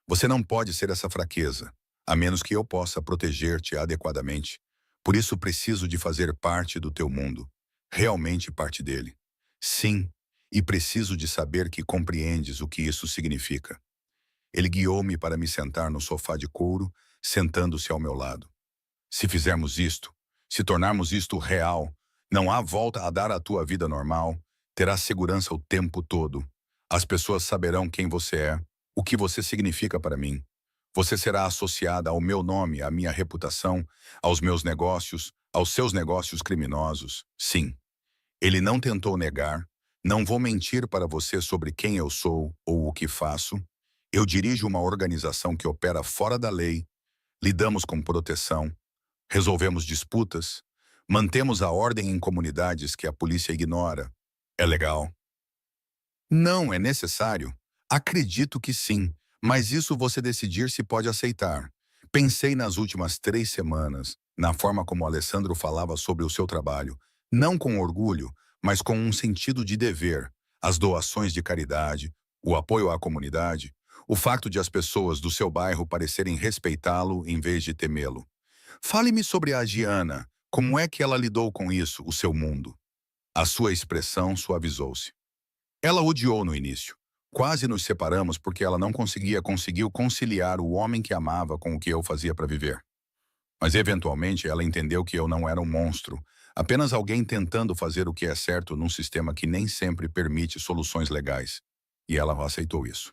Você não pode ser essa fraqueza, a menos que eu possa proteger-te adequadamente. Por isso preciso de fazer parte do teu mundo. Realmente parte dele. Sim, e preciso de saber que compreendes o que isso significa. Ele guiou-me para me sentar no sofá de couro, sentando-se ao meu lado. Se fizermos isto, se tornarmos isto real, não há volta a dar à tua vida normal, terás segurança o tempo todo. As pessoas saberão quem você é, o que você significa para mim. Você será associada ao meu nome, à minha reputação, aos meus negócios, aos seus negócios criminosos. Sim, ele não tentou negar. Não vou mentir para você sobre quem eu sou ou o que faço. Eu dirijo uma organização que opera fora da lei, lidamos com proteção, resolvemos disputas, mantemos a ordem em comunidades que a polícia ignora. É legal? Não é necessário? Acredito que sim, mas isso você decidir se pode aceitar. Pensei nas últimas 3 semanas, na forma como o Alessandro falava sobre o seu trabalho, não com orgulho, mas com um sentido de dever, as doações de caridade, o apoio à comunidade, o facto de as pessoas do seu bairro parecerem respeitá-lo em vez de temê-lo. Fale-me sobre a Giana, como é que ela lidou com isso, o seu mundo? A sua expressão suavizou-se. Ela odiou no início. Quase nos separamos porque ela não conseguiu conciliar o homem que amava com o que eu fazia para viver. Mas eventualmente ela entendeu que eu não era um monstro, apenas alguém tentando fazer o que é certo num sistema que nem sempre permite soluções legais. E ela aceitou isso.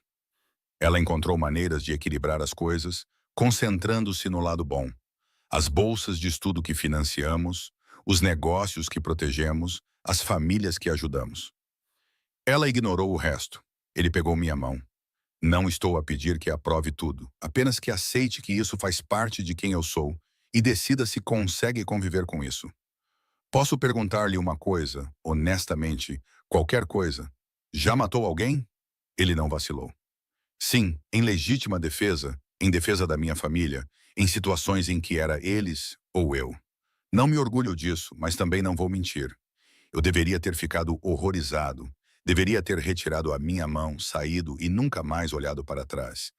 Ela encontrou maneiras de equilibrar as coisas, concentrando-se no lado bom. As bolsas de estudo que financiamos, os negócios que protegemos, as famílias que ajudamos. Ela ignorou o resto. Ele pegou minha mão. Não estou a pedir que aprove tudo, apenas que aceite que isso faz parte de quem eu sou e decida se consegue conviver com isso. Posso perguntar-lhe uma coisa, honestamente, qualquer coisa. Já matou alguém? Ele não vacilou. Sim, em legítima defesa, em defesa da minha família, em situações em que era eles ou eu. Não me orgulho disso, mas também não vou mentir. Eu deveria ter ficado horrorizado. Deveria ter retirado a minha mão, saído e nunca mais olhado para trás.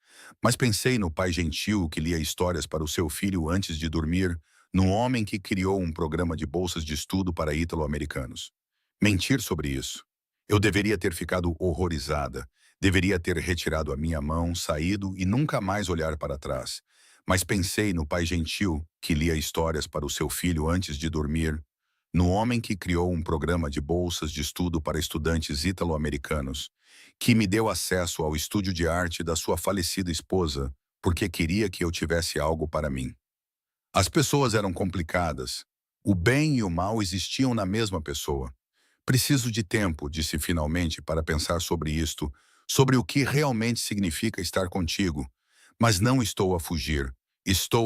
Mas pensei no pai gentil que lia histórias para o seu filho antes de dormir, no homem que criou um programa de bolsas de estudo para ítalo-americanos. Mentir sobre isso. Eu deveria ter ficado horrorizada. Deveria ter retirado a minha mão, saído e nunca mais olhar para trás. Mas pensei no pai gentil que lia histórias para o seu filho antes de dormir, no homem que criou um programa de bolsas de estudo para estudantes ítalo-americanos, que me deu acesso ao estúdio de arte da sua falecida esposa, porque queria que eu tivesse algo para mim. As pessoas eram complicadas. O bem e o mal existiam na mesma pessoa. Preciso de tempo, disse finalmente, para pensar sobre isto, sobre o que realmente significa estar contigo. Mas não estou a fugir.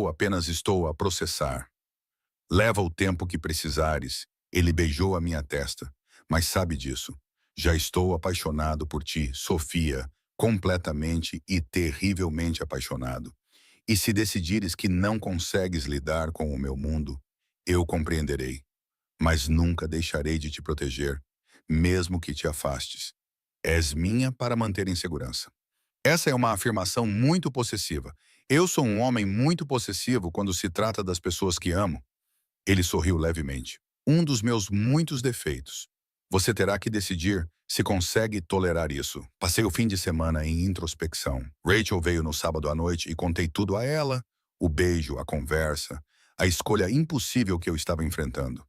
Apenas estou a processar. Leva o tempo que precisares. Ele beijou a minha testa. Mas sabe disso. Já estou apaixonado por ti, Sofia, completamente e terrivelmente apaixonado. E se decidires que não consegues lidar com o meu mundo, eu compreenderei. Mas nunca deixarei de te proteger, mesmo que te afastes. És minha para manter em segurança. Essa é uma afirmação muito possessiva. Eu sou um homem muito possessivo quando se trata das pessoas que amo. Ele sorriu levemente. Um dos meus muitos defeitos. Você terá que decidir se consegue tolerar isso. Passei o fim de semana em introspecção. Rachel veio no sábado à noite e contei tudo a ela. O beijo, a conversa, a escolha impossível que eu estava enfrentando.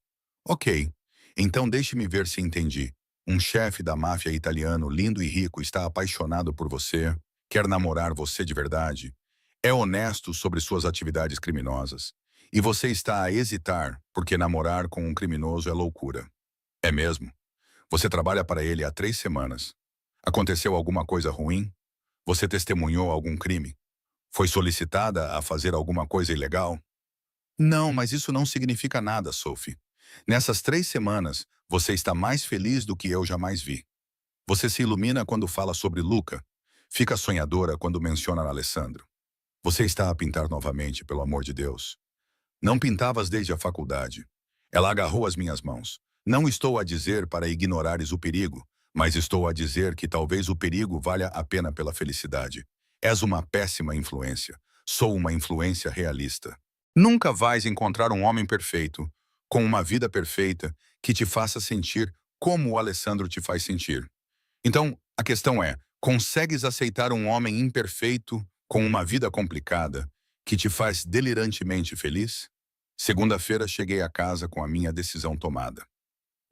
Ok, então deixe-me ver se entendi. Um chefe da máfia italiano lindo e rico está apaixonado por você, quer namorar você de verdade, é honesto sobre suas atividades criminosas. E você está a hesitar porque namorar com um criminoso é loucura. É mesmo? Você trabalha para ele há 3 semanas. Aconteceu alguma coisa ruim? Você testemunhou algum crime? Foi solicitada a fazer alguma coisa ilegal? Não, mas isso não significa nada, Sophie. Nessas 3 semanas, você está mais feliz do que eu jamais vi. Você se ilumina quando fala sobre Luca. Fica sonhadora quando menciona Alessandro. Você está a pintar novamente, pelo amor de Deus. Não pintavas desde a faculdade. Ela agarrou as minhas mãos. Não estou a dizer para ignorares o perigo, mas estou a dizer que talvez o perigo valha a pena pela felicidade. És uma péssima influência. Sou uma influência realista. Nunca vais encontrar um homem perfeito, com uma vida perfeita, que te faça sentir como o Alessandro te faz sentir. Então, a questão é, consegues aceitar um homem imperfeito, com uma vida complicada, que te faz delirantemente feliz? Segunda-feira cheguei a casa com a minha decisão tomada.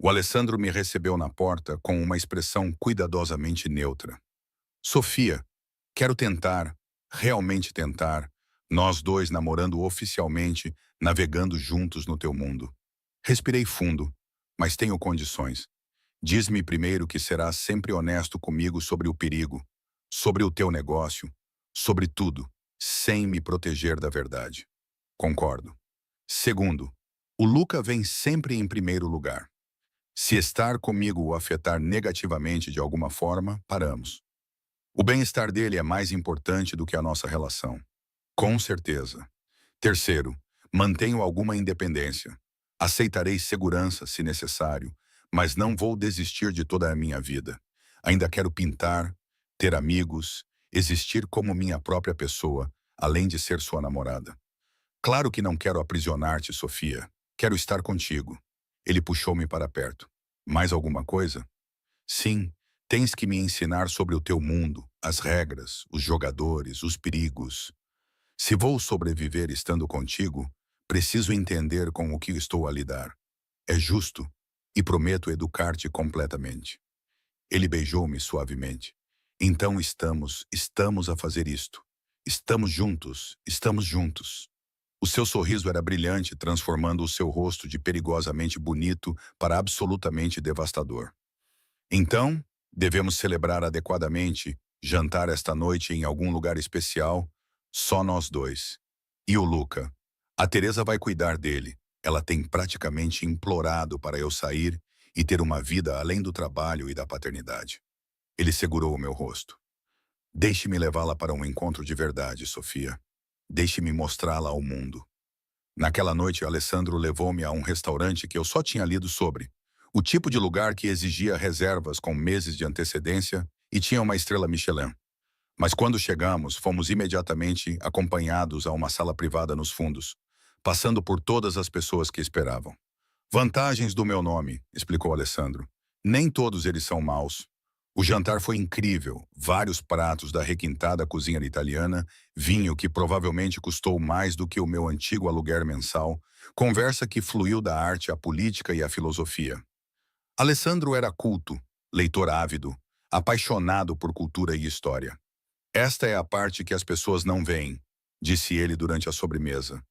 O Alessandro me recebeu na porta com uma expressão cuidadosamente neutra. Sofia, quero tentar, Realmente tentar, nós dois namorando oficialmente, navegando juntos no teu mundo. Respirei fundo, mas tenho condições. Diz-me primeiro que serás sempre honesto comigo sobre o perigo, sobre o teu negócio, sobre tudo, sem me proteger da verdade. Concordo. Segundo, o Luca vem sempre em primeiro lugar. Se estar comigo o afetar negativamente de alguma forma, paramos. O bem-estar dele é mais importante do que a nossa relação. Com certeza. Terceiro, mantenho alguma independência. Aceitarei segurança, se necessário, mas não vou desistir de toda a minha vida. Ainda quero pintar, ter amigos, existir como minha própria pessoa, além de ser sua namorada. Claro que não quero aprisionar-te, Sofia. Quero estar contigo. Ele puxou-me para perto. Mais alguma coisa? Sim, tens que me ensinar sobre o teu mundo, as regras, os jogadores, os perigos. Se vou sobreviver estando contigo, preciso entender com o que estou a lidar. É justo e prometo educar-te completamente. Ele beijou-me suavemente. Então estamos a fazer isto. Estamos juntos, estamos juntos. O seu sorriso era brilhante, transformando o seu rosto de perigosamente bonito para absolutamente devastador. Então, devemos celebrar adequadamente, jantar esta noite em algum lugar especial, só nós dois. E o Luca? A Teresa vai cuidar dele. Ela tem praticamente implorado para eu sair e ter uma vida além do trabalho e da paternidade. Ele segurou o meu rosto. Deixe-me levá-la para um encontro de verdade, Sofia. Deixe-me mostrá-la ao mundo. Naquela noite, Alessandro levou-me a um restaurante que eu só tinha lido sobre. O tipo de lugar que exigia reservas com meses de antecedência e tinha uma estrela Michelin. Mas quando chegamos, fomos imediatamente acompanhados a uma sala privada nos fundos, passando por todas as pessoas que esperavam. Vantagens do meu nome, explicou Alessandro. Nem todos eles são maus. O jantar foi incrível, vários pratos da requintada cozinha italiana, vinho que provavelmente custou mais do que o meu antigo aluguer mensal, conversa que fluiu da arte à política e à filosofia. Alessandro era culto, leitor ávido, apaixonado por cultura e história. Esta é a parte que as pessoas não veem, disse ele durante a sobremesa.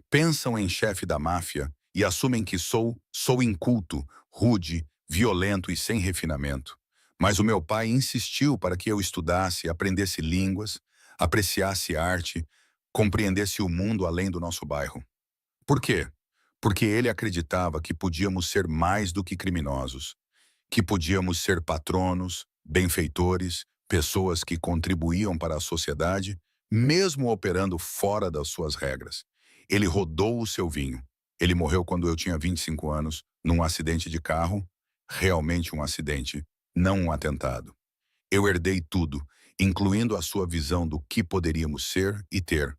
Pensam em chefe da máfia e assumem que sou inculto, rude, violento e sem refinamento. Mas o meu pai insistiu para que eu estudasse, aprendesse línguas, apreciasse arte, compreendesse o mundo além do nosso bairro. Por quê? Porque ele acreditava que podíamos ser mais do que criminosos, que podíamos ser patronos, benfeitores, pessoas que contribuíam para a sociedade, mesmo operando fora das suas regras. Ele rodou o seu vinho. Ele morreu quando eu tinha 25 anos, num acidente de carro, realmente um acidente, não um atentado. Eu herdei tudo, incluindo a sua visão do que poderíamos ser e ter.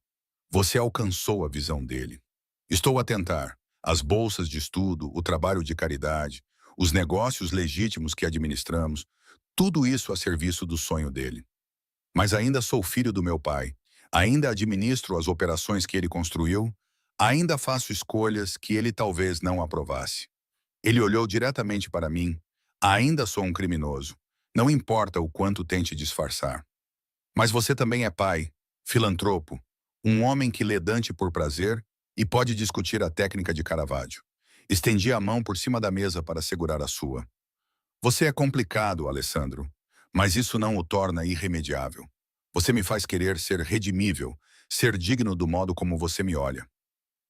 Você alcançou a visão dele. Estou a tentar. As bolsas de estudo, o trabalho de caridade, os negócios legítimos que administramos, tudo isso a serviço do sonho dele. Mas ainda sou filho do meu pai, ainda administro as operações que ele construiu, ainda faço escolhas que ele talvez não aprovasse. Ele olhou diretamente para mim. Ainda sou um criminoso. Não importa o quanto tente disfarçar. Mas você também é pai, filantropo, um homem que lê Dante por prazer e pode discutir a técnica de Caravaggio. Estendi a mão por cima da mesa para segurar a sua. Você é complicado, Alessandro, mas isso não o torna irremediável. Você me faz querer ser redimível, ser digno do modo como você me olha.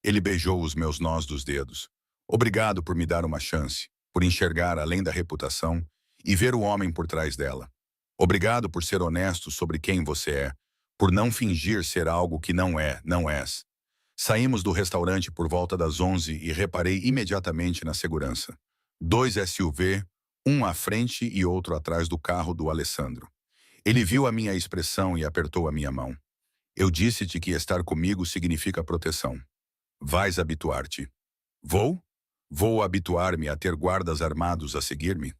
Ele beijou os meus nós dos dedos. Obrigado por me dar uma chance, por enxergar além da reputação e ver o homem por trás dela. Obrigado por ser honesto sobre quem você é, por não fingir ser algo que não és. Saímos do restaurante por volta das 11 e reparei imediatamente na segurança. 2 SUV, um à frente e outro atrás do carro do Alessandro. Ele viu a minha expressão e apertou a minha mão. Eu disse-te que estar comigo significa proteção. Vais habituar-te. Vou? Vou habituar-me a ter guardas armados a seguir-me?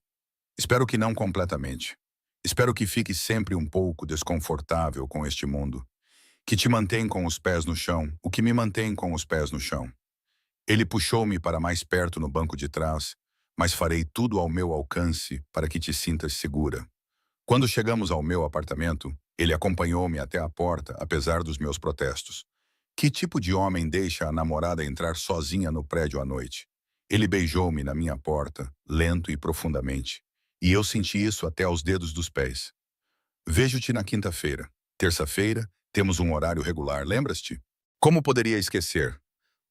Espero que não completamente. Espero que fique sempre um pouco desconfortável com este mundo. Que te mantém com os pés no chão, o que me mantém com os pés no chão. Ele puxou-me para mais perto no banco de trás, mas farei tudo ao meu alcance para que te sintas segura. Quando chegamos ao meu apartamento, Ele acompanhou-me até a porta, apesar dos meus protestos. Que tipo de homem deixa a namorada entrar sozinha no prédio à noite? Ele beijou-me na minha porta, lento e profundamente. E eu senti isso até aos dedos dos pés. Vejo-te na quinta-feira. Terça-feira, temos um horário regular, lembras-te? Como poderia esquecer?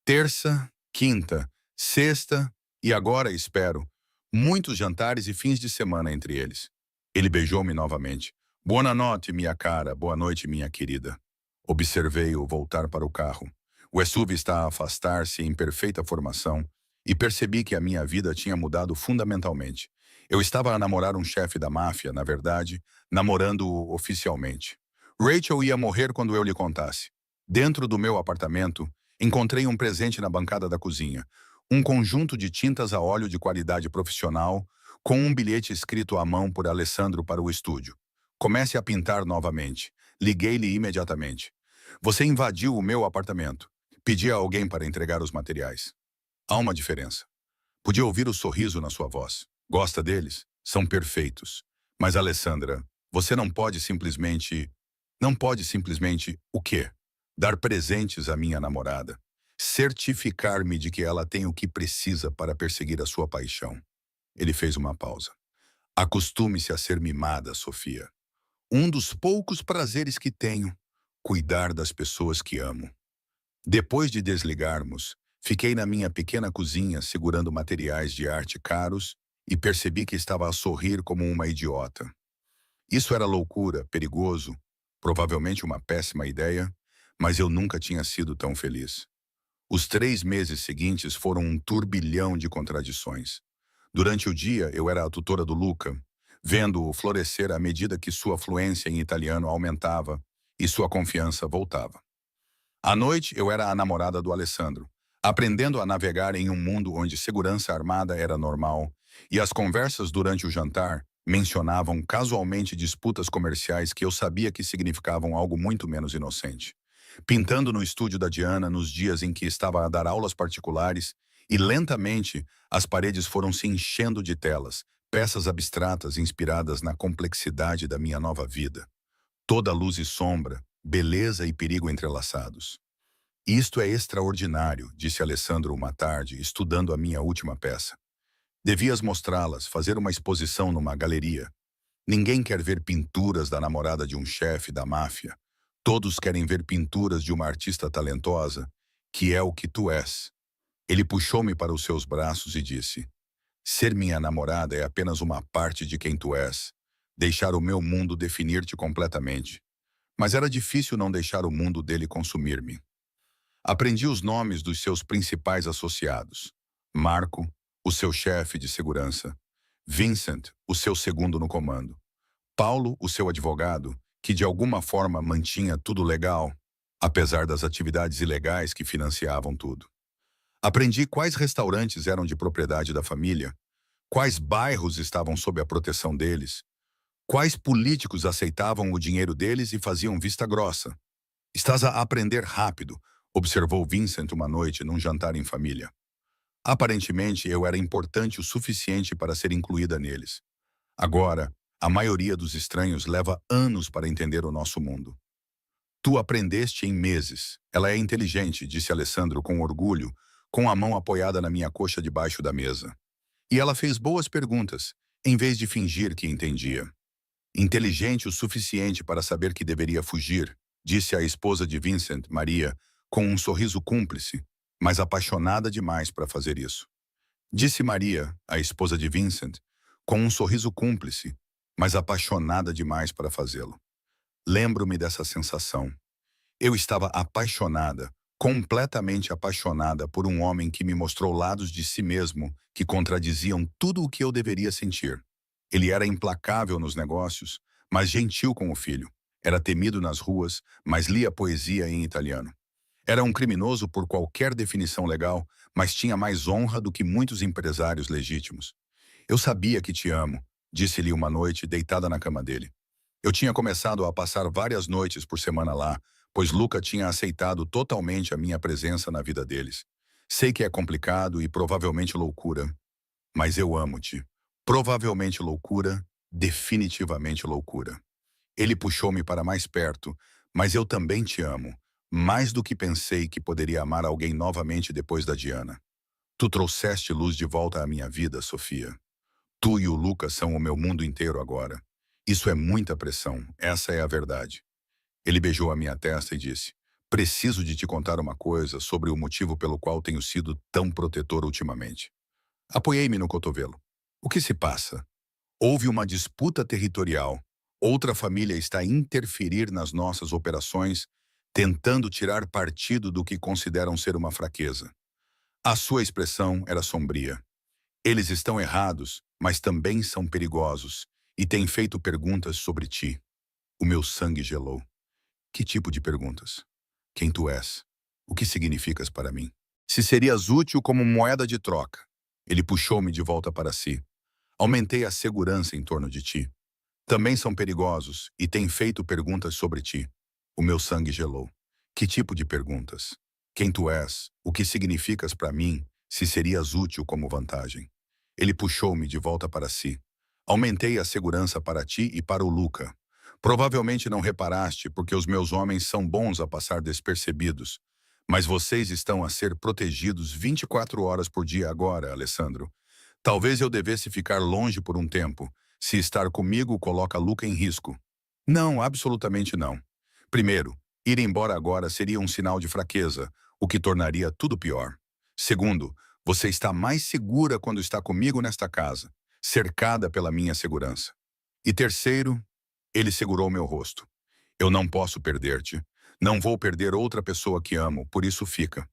Terça, quinta, sexta e agora, espero, muitos jantares e fins de semana entre eles. Ele beijou-me novamente. Boa noite, minha cara. Boa noite, minha querida. Observei-o voltar para o carro. O SUV está a afastar-se em perfeita formação e percebi que a minha vida tinha mudado fundamentalmente. Eu estava a namorar um chefe da máfia, na verdade, namorando-o oficialmente. Rachel ia morrer quando eu lhe contasse. Dentro do meu apartamento, encontrei um presente na bancada da cozinha. Um conjunto de tintas a óleo de qualidade profissional, com um bilhete escrito à mão por Alessandro para o estúdio. Comece a pintar novamente. Liguei-lhe imediatamente. Você invadiu o meu apartamento. Pedi a alguém para entregar os materiais. Há uma diferença. Podia ouvir o sorriso na sua voz. Gosta deles? São perfeitos. Mas, Alessandra, você não pode simplesmente... Não pode simplesmente... O quê? Dar presentes à minha namorada. Certificar-me de que ela tem o que precisa para perseguir a sua paixão. Ele fez uma pausa. Acostume-se a ser mimada, Sofia. Um dos poucos prazeres que tenho, cuidar das pessoas que amo. Depois de desligarmos, fiquei na minha pequena cozinha segurando materiais de arte caros e percebi que estava a sorrir como uma idiota. Isso era loucura, perigoso, provavelmente uma péssima ideia, mas eu nunca tinha sido tão feliz. Os 3 meses seguintes foram um turbilhão de contradições. Durante o dia, eu era a tutora do Luca, vendo-o florescer à medida que sua fluência em italiano aumentava e sua confiança voltava. À noite, eu era a namorada do Alessandro, aprendendo a navegar em um mundo onde segurança armada era normal, e as conversas durante o jantar mencionavam casualmente disputas comerciais que eu sabia que significavam algo muito menos inocente. Pintando no estúdio da Diana nos dias em que estava a dar aulas particulares, e lentamente as paredes foram se enchendo de telas, peças abstratas inspiradas na complexidade da minha nova vida. Toda luz e sombra, beleza e perigo entrelaçados. Isto é extraordinário, disse Alessandro uma tarde, estudando a minha última peça. Devias mostrá-las, fazer uma exposição numa galeria. Ninguém quer ver pinturas da namorada de um chefe da máfia. Todos querem ver pinturas de uma artista talentosa, que é o que tu és. Ele puxou-me para os seus braços e disse: ser minha namorada é apenas uma parte de quem tu és. Deixar o meu mundo definir-te completamente. Mas era difícil não deixar o mundo dele consumir-me. Aprendi os nomes dos seus principais associados. Marco, o seu chefe de segurança. Vincent, o seu segundo no comando. Paulo, o seu advogado, que de alguma forma mantinha tudo legal, apesar das atividades ilegais que financiavam tudo. Aprendi quais restaurantes eram de propriedade da família, quais bairros estavam sob a proteção deles, quais políticos aceitavam o dinheiro deles e faziam vista grossa. Estás a aprender rápido, observou Vincent uma noite num jantar em família. Aparentemente, eu era importante o suficiente para ser incluída neles. Agora, a maioria dos estranhos leva anos para entender o nosso mundo. Tu aprendeste em meses. Ela é inteligente, disse Alessandro com orgulho, com a mão apoiada na minha coxa debaixo da mesa. E ela fez boas perguntas, em vez de fingir que entendia. Inteligente o suficiente para saber que deveria fugir, disse a esposa de Vincent, Maria, com um sorriso cúmplice, mas apaixonada demais para fazer isso. Disse Maria, a esposa de Vincent, com um sorriso cúmplice, mas apaixonada demais para fazê-lo. Lembro-me dessa sensação. Eu estava apaixonada, completamente apaixonada por um homem que me mostrou lados de si mesmo que contradiziam tudo o que eu deveria sentir. Ele era implacável nos negócios, mas gentil com o filho. Era temido nas ruas, mas lia poesia em italiano. Era um criminoso por qualquer definição legal, mas tinha mais honra do que muitos empresários legítimos. Eu sabia que te amo, disse-lhe uma noite, deitada na cama dele. Eu tinha começado a passar várias noites por semana lá, pois Luca tinha aceitado totalmente a minha presença na vida deles. Sei que é complicado e provavelmente loucura, mas eu amo-te. Provavelmente loucura, definitivamente loucura. Ele puxou-me para mais perto, mas eu também te amo, mais do que pensei que poderia amar alguém novamente depois da Diana. Tu trouxeste luz de volta à minha vida, Sofia. Tu e o Lucas são o meu mundo inteiro agora. Isso é muita pressão, essa é a verdade. Ele beijou a minha testa e disse: Preciso de te contar uma coisa sobre o motivo pelo qual tenho sido tão protetor ultimamente. Apoiei-me no cotovelo. O que se passa? Houve uma disputa territorial. Outra família está a interferir nas nossas operações, tentando tirar partido do que consideram ser uma fraqueza. A sua expressão era sombria. Eles estão errados, mas também são perigosos, e têm feito perguntas sobre ti. O meu sangue gelou. Que tipo de perguntas? Quem tu és? O que significas para mim? Se serias útil como moeda de troca. Ele puxou-me de volta para si. Aumentei a segurança em torno de ti. Também são perigosos e têm feito perguntas sobre ti. O meu sangue gelou. Que tipo de perguntas? Quem tu és? O que significas para mim? Se serias útil como vantagem? Ele puxou-me de volta para si. Aumentei a segurança para ti e para o Luca. Provavelmente não reparaste porque os meus homens são bons a passar despercebidos. Mas vocês estão a ser protegidos 24 horas por dia agora, Alessandro. Talvez eu devesse ficar longe por um tempo. Se estar comigo coloca Luca em risco. Não, absolutamente não. Primeiro, ir embora agora seria um sinal de fraqueza, o que tornaria tudo pior. Segundo, você está mais segura quando está comigo nesta casa, cercada pela minha segurança. E terceiro, ele segurou meu rosto. Eu não posso perder-te. Não vou perder outra pessoa que amo, por isso fica.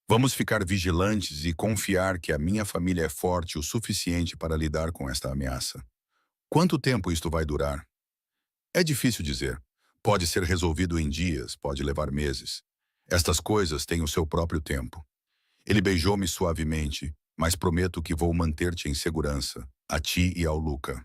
Vamos ficar vigilantes e confiar que a minha família é forte o suficiente para lidar com esta ameaça. Quanto tempo isto vai durar? É difícil dizer. Pode ser resolvido em dias, pode levar meses. Estas coisas têm o seu próprio tempo. Ele beijou-me suavemente, mas prometo que vou manter-te em segurança, a ti e ao Luca.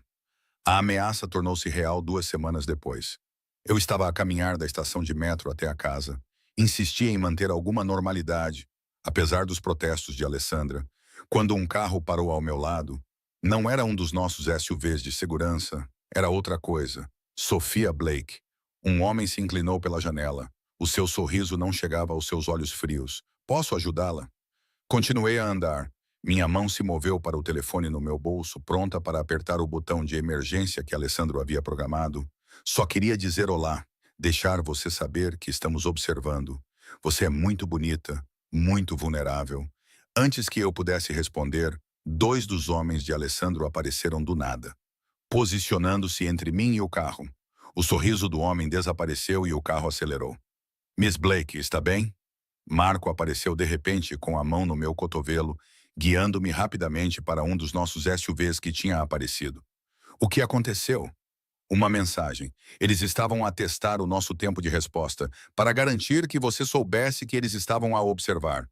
A ameaça tornou-se real 2 semanas depois. Eu estava a caminhar da estação de metro até a casa. Insistia em manter alguma normalidade, apesar dos protestos de Alessandra, quando um carro parou ao meu lado. Não era um dos nossos SUVs de segurança, era outra coisa. Sophia Blake. Um homem se inclinou pela janela. O seu sorriso não chegava aos seus olhos frios. Posso ajudá-la? Continuei a andar. Minha mão se moveu para o telefone no meu bolso, pronta para apertar o botão de emergência que Alessandro havia programado. Só queria dizer olá, deixar você saber que estamos observando. Você é muito bonita, muito vulnerável. Antes que eu pudesse responder, 2 dos homens de Alessandro apareceram do nada, posicionando-se entre mim e o carro. O sorriso do homem desapareceu e o carro acelerou. Miss Blake, está bem? Marco apareceu de repente com a mão no meu cotovelo, guiando-me rapidamente para um dos nossos SUVs que tinha aparecido. O que aconteceu? Uma mensagem. Eles estavam a testar o nosso tempo de resposta, para garantir que você soubesse que eles estavam a observar.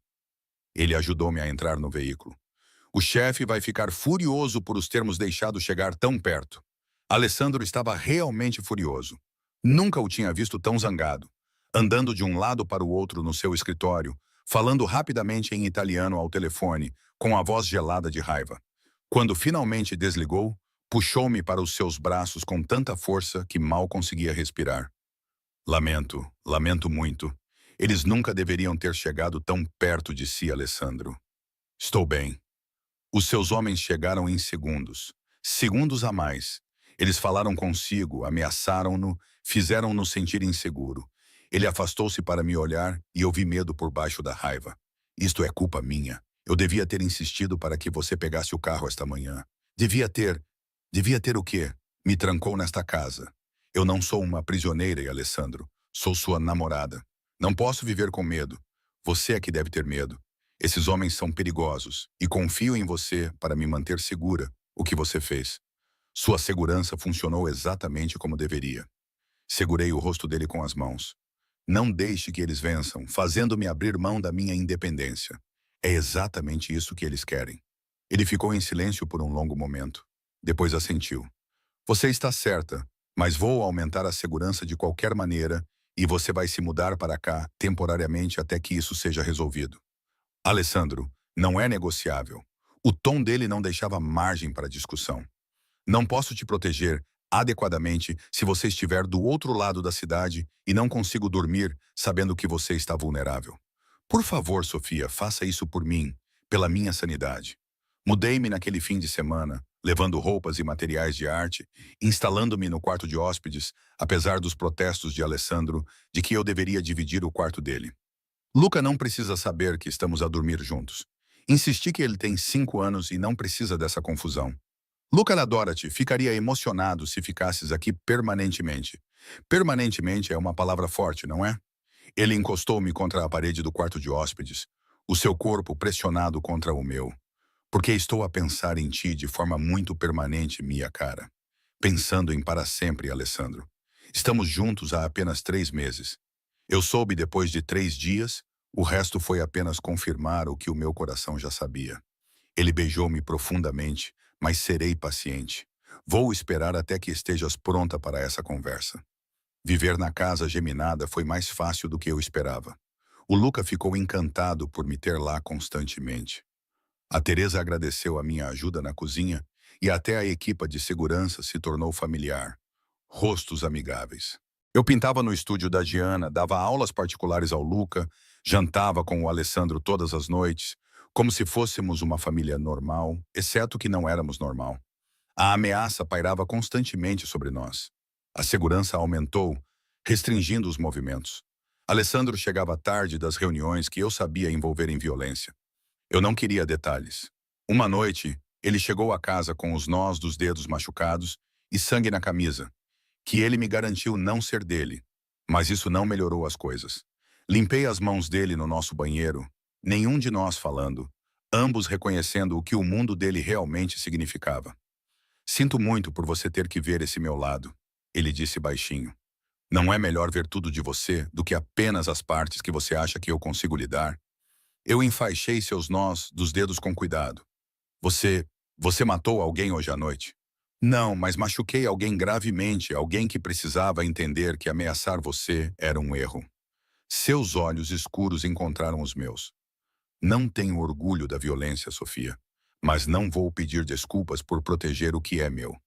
Ele ajudou-me a entrar no veículo. O chefe vai ficar furioso por os termos deixado chegar tão perto. Alessandro estava realmente furioso. Nunca o tinha visto tão zangado, andando de um lado para o outro no seu escritório, falando rapidamente em italiano ao telefone, com a voz gelada de raiva. Quando finalmente desligou, puxou-me para os seus braços com tanta força que mal conseguia respirar. Lamento, lamento muito. Eles nunca deveriam ter chegado tão perto de si, Alessandro. Estou bem. Os seus homens chegaram em segundos. Segundos a mais. Eles falaram consigo, ameaçaram-no, fizeram-no sentir inseguro. Ele afastou-se para me olhar e eu vi medo por baixo da raiva. Isto é culpa minha. Eu devia ter insistido para que você pegasse o carro esta manhã. Devia ter... Devia ter o quê? Me trancou nesta casa. Eu não sou uma prisioneira, Alessandro. Sou sua namorada. Não posso viver com medo. Você é que deve ter medo. Esses homens são perigosos e confio em você para me manter segura, o que você fez. Sua segurança funcionou exatamente como deveria. Segurei o rosto dele com as mãos. Não deixe que eles vençam, fazendo-me abrir mão da minha independência. É exatamente isso que eles querem. Ele ficou em silêncio por um longo momento. Depois assentiu. Você está certa, mas vou aumentar a segurança de qualquer maneira e você vai se mudar para cá temporariamente até que isso seja resolvido. Alessandro, não é negociável. O tom dele não deixava margem para discussão. Não posso te proteger adequadamente se você estiver do outro lado da cidade e não consigo dormir sabendo que você está vulnerável. Por favor, Sofia, faça isso por mim, pela minha sanidade. Mudei-me naquele fim de semana, levando roupas e materiais de arte, instalando-me no quarto de hóspedes, apesar dos protestos de Alessandro de que eu deveria dividir o quarto dele. Luca não precisa saber que estamos a dormir juntos. Insisti que ele tem 5 anos e não precisa dessa confusão. Luca adora-te, ficaria emocionado se ficasses aqui permanentemente. Permanentemente é uma palavra forte, não é? Ele encostou-me contra a parede do quarto de hóspedes, o seu corpo pressionado contra o meu. Porque estou a pensar em ti de forma muito permanente, minha cara. Pensando em para sempre, Alessandro. Estamos juntos há apenas 3 meses. Eu soube depois de 3 dias, o resto foi apenas confirmar o que o meu coração já sabia. Ele beijou-me profundamente, mas serei paciente. Vou esperar até que estejas pronta para essa conversa. Viver na casa geminada foi mais fácil do que eu esperava. O Luca ficou encantado por me ter lá constantemente. A Teresa agradeceu a minha ajuda na cozinha e até a equipa de segurança se tornou familiar. Rostos amigáveis. Eu pintava no estúdio da Diana, dava aulas particulares ao Luca, jantava com o Alessandro todas as noites, como se fôssemos uma família normal, exceto que não éramos normal. A ameaça pairava constantemente sobre nós. A segurança aumentou, restringindo os movimentos. Alessandro chegava tarde das reuniões que eu sabia envolverem violência. Eu não queria detalhes. Uma noite, ele chegou a casa com os nós dos dedos machucados e sangue na camisa, que ele me garantiu não ser dele. Mas isso não melhorou as coisas. Limpei as mãos dele no nosso banheiro, nenhum de nós falando, ambos reconhecendo o que o mundo dele realmente significava. Sinto muito por você ter que ver esse meu lado, ele disse baixinho. Não é melhor ver tudo de você do que apenas as partes que você acha que eu consigo lidar? Eu enfaixei seus nós dos dedos com cuidado. Você, você matou alguém hoje à noite? Não, mas machuquei alguém gravemente, alguém que precisava entender que ameaçar você era um erro. Seus olhos escuros encontraram os meus. Não tenho orgulho da violência, Sofia, mas não vou pedir desculpas por proteger o que é meu.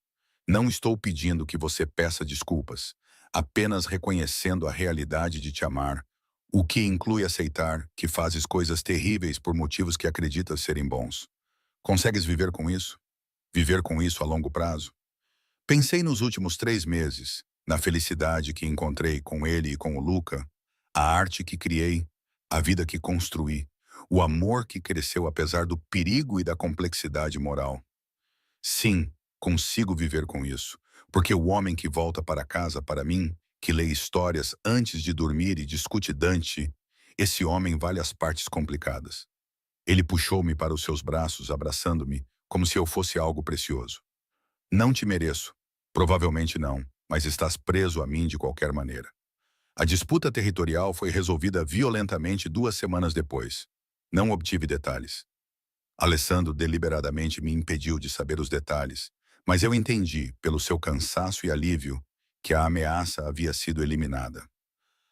Não estou pedindo que você peça desculpas, apenas reconhecendo a realidade de te amar, o que inclui aceitar que fazes coisas terríveis por motivos que acreditas serem bons. Consegues viver com isso? Viver com isso a longo prazo? Pensei nos últimos 3 meses, na felicidade que encontrei com ele e com o Luca, a arte que criei, a vida que construí, o amor que cresceu apesar do perigo e da complexidade moral. Sim, consigo viver com isso, porque o homem que volta para casa para mim, que lê histórias antes de dormir e discute Dante, esse homem vale as partes complicadas. Ele puxou-me para os seus braços, abraçando-me, como se eu fosse algo precioso. Não te mereço. Provavelmente não, mas estás preso a mim de qualquer maneira. A disputa territorial foi resolvida violentamente 2 semanas depois. Não obtive detalhes. Alessandro deliberadamente me impediu de saber os detalhes, mas eu entendi, pelo seu cansaço e alívio, que a ameaça havia sido eliminada.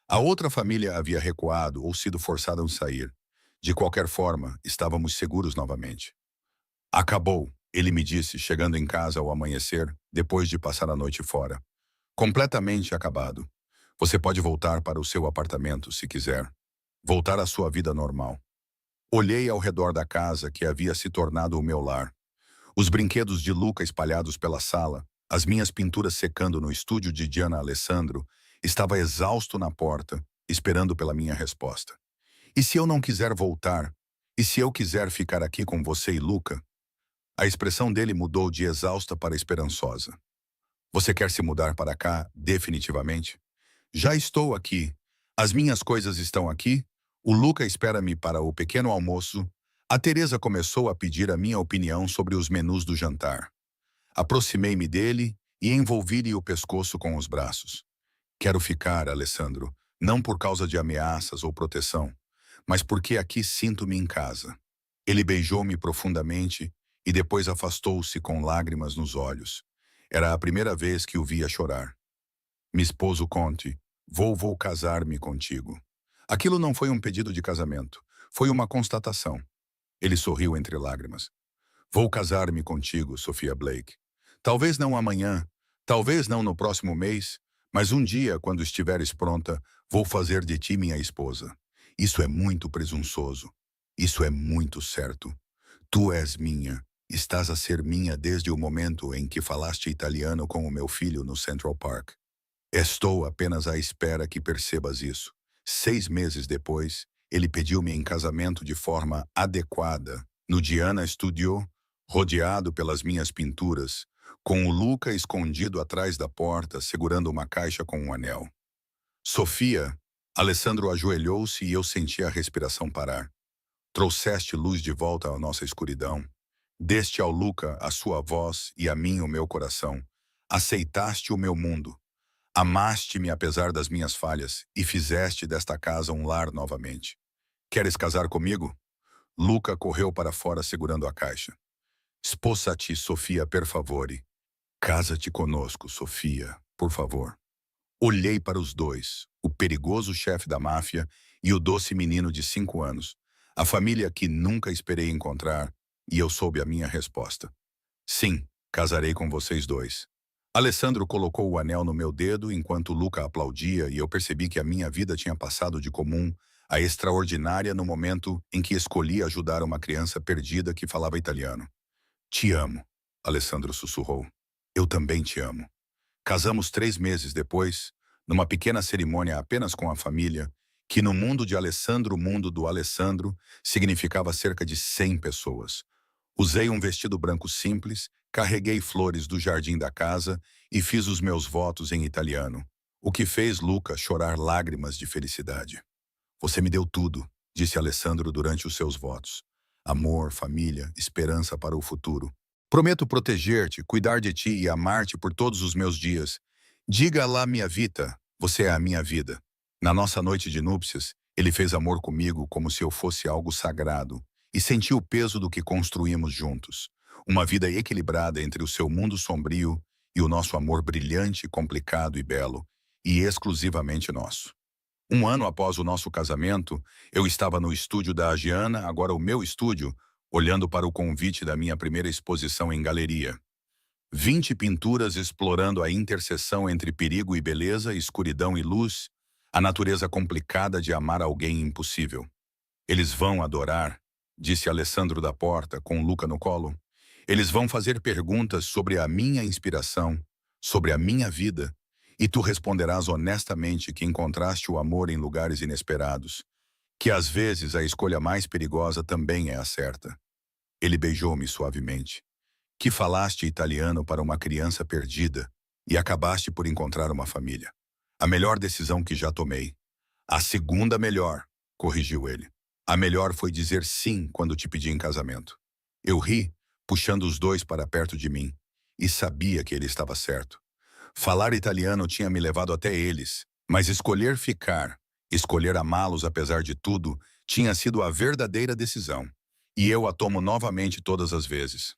A outra família havia recuado ou sido forçada a sair. De qualquer forma, estávamos seguros novamente. Acabou, ele me disse, chegando em casa ao amanhecer, depois de passar a noite fora. Completamente acabado. Você pode voltar para o seu apartamento, se quiser. Voltar à sua vida normal. Olhei ao redor da casa que havia se tornado o meu lar. Os brinquedos de Luca espalhados pela sala, as minhas pinturas secando no estúdio de Diana Alessandro, estava exausto na porta, esperando pela minha resposta. E se eu não quiser voltar? E se eu quiser ficar aqui com você e Luca? A expressão dele mudou de exausta para esperançosa. Você quer se mudar para cá, definitivamente? Já estou aqui. As minhas coisas estão aqui. O Luca espera-me para o pequeno almoço. A Teresa começou a pedir a minha opinião sobre os menus do jantar. Aproximei-me dele e envolvi-lhe o pescoço com os braços. Quero ficar, Alessandro, não por causa de ameaças ou proteção, mas porque aqui sinto-me em casa. Ele beijou-me profundamente e depois afastou-se com lágrimas nos olhos. Era a primeira vez que o via chorar. Me esposo Conte, vou casar-me contigo. Aquilo não foi um pedido de casamento, foi uma constatação. Ele sorriu entre lágrimas. Vou casar-me contigo, Sofia Blake. Talvez não amanhã, Talvez não no próximo mês, mas um dia, quando estiveres pronta, vou fazer de ti minha esposa. Isso é muito presunçoso. Isso é muito certo. Tu és minha. Estás a ser minha desde o momento em que falaste italiano com o meu filho no Central Park. Estou apenas à espera que percebas isso. 6 meses depois, ele pediu-me em casamento de forma adequada, no Diana Studio, rodeado pelas minhas pinturas, com o Luca escondido atrás da porta, segurando uma caixa com um anel. Sofia, Alessandro ajoelhou-se e eu senti a respiração parar. Trouxeste luz de volta à nossa escuridão. Deste ao Luca a sua voz e a mim o meu coração. Aceitaste o meu mundo. Amaste-me apesar das minhas falhas e fizeste desta casa um lar novamente. Queres casar comigo? Luca correu para fora segurando a caixa. Sposati, Sofia, per favore. Casa-te conosco, Sofia, por favor. Olhei para os dois, o perigoso chefe da máfia e o doce menino de 5 anos, a família que nunca esperei encontrar, e eu soube a minha resposta. Sim, casarei com vocês dois. Alessandro colocou o anel no meu dedo enquanto Luca aplaudia e eu percebi que a minha vida tinha passado de comum a extraordinária no momento em que escolhi ajudar uma criança perdida que falava italiano. Te amo, Alessandro sussurrou. Eu também te amo. Casamos 3 meses depois, numa pequena cerimônia apenas com a família, que no mundo de Alessandro, o mundo do Alessandro, significava cerca de 100 pessoas. Usei um vestido branco simples, carreguei flores do jardim da casa e fiz os meus votos em italiano, o que fez Luca chorar lágrimas de felicidade. Você me deu tudo, disse Alessandro durante os seus votos. Amor, família, esperança para o futuro. Prometo proteger-te, cuidar de ti e amar-te por todos os meus dias. Diga lá, minha vita, você é a minha vida. Na nossa noite de núpcias, ele fez amor comigo como se eu fosse algo sagrado e senti o peso do que construímos juntos. Uma vida equilibrada entre o seu mundo sombrio e o nosso amor brilhante, complicado e belo, e exclusivamente nosso. Um ano após o nosso casamento, eu estava no estúdio da Agiana, agora o meu estúdio, olhando para o convite da minha primeira exposição em galeria. 20 pinturas explorando a interseção entre perigo e beleza, escuridão e luz, a natureza complicada de amar alguém impossível. Eles vão adorar, disse Alessandro da Porta, com Luca no colo. Eles vão fazer perguntas sobre a minha inspiração, sobre a minha vida, e tu responderás honestamente que encontraste o amor em lugares inesperados, que às vezes a escolha mais perigosa também é a certa. Ele beijou-me suavemente. Que falaste italiano para uma criança perdida e acabaste por encontrar uma família. A melhor decisão que já tomei. A segunda melhor, corrigiu ele. A melhor foi dizer sim quando te pedi em casamento. Eu ri, puxando os dois para perto de mim, e sabia que ele estava certo. Falar italiano tinha me levado até eles, mas escolher ficar, escolher amá-los apesar de tudo, tinha sido a verdadeira decisão. E eu a tomo novamente todas as vezes.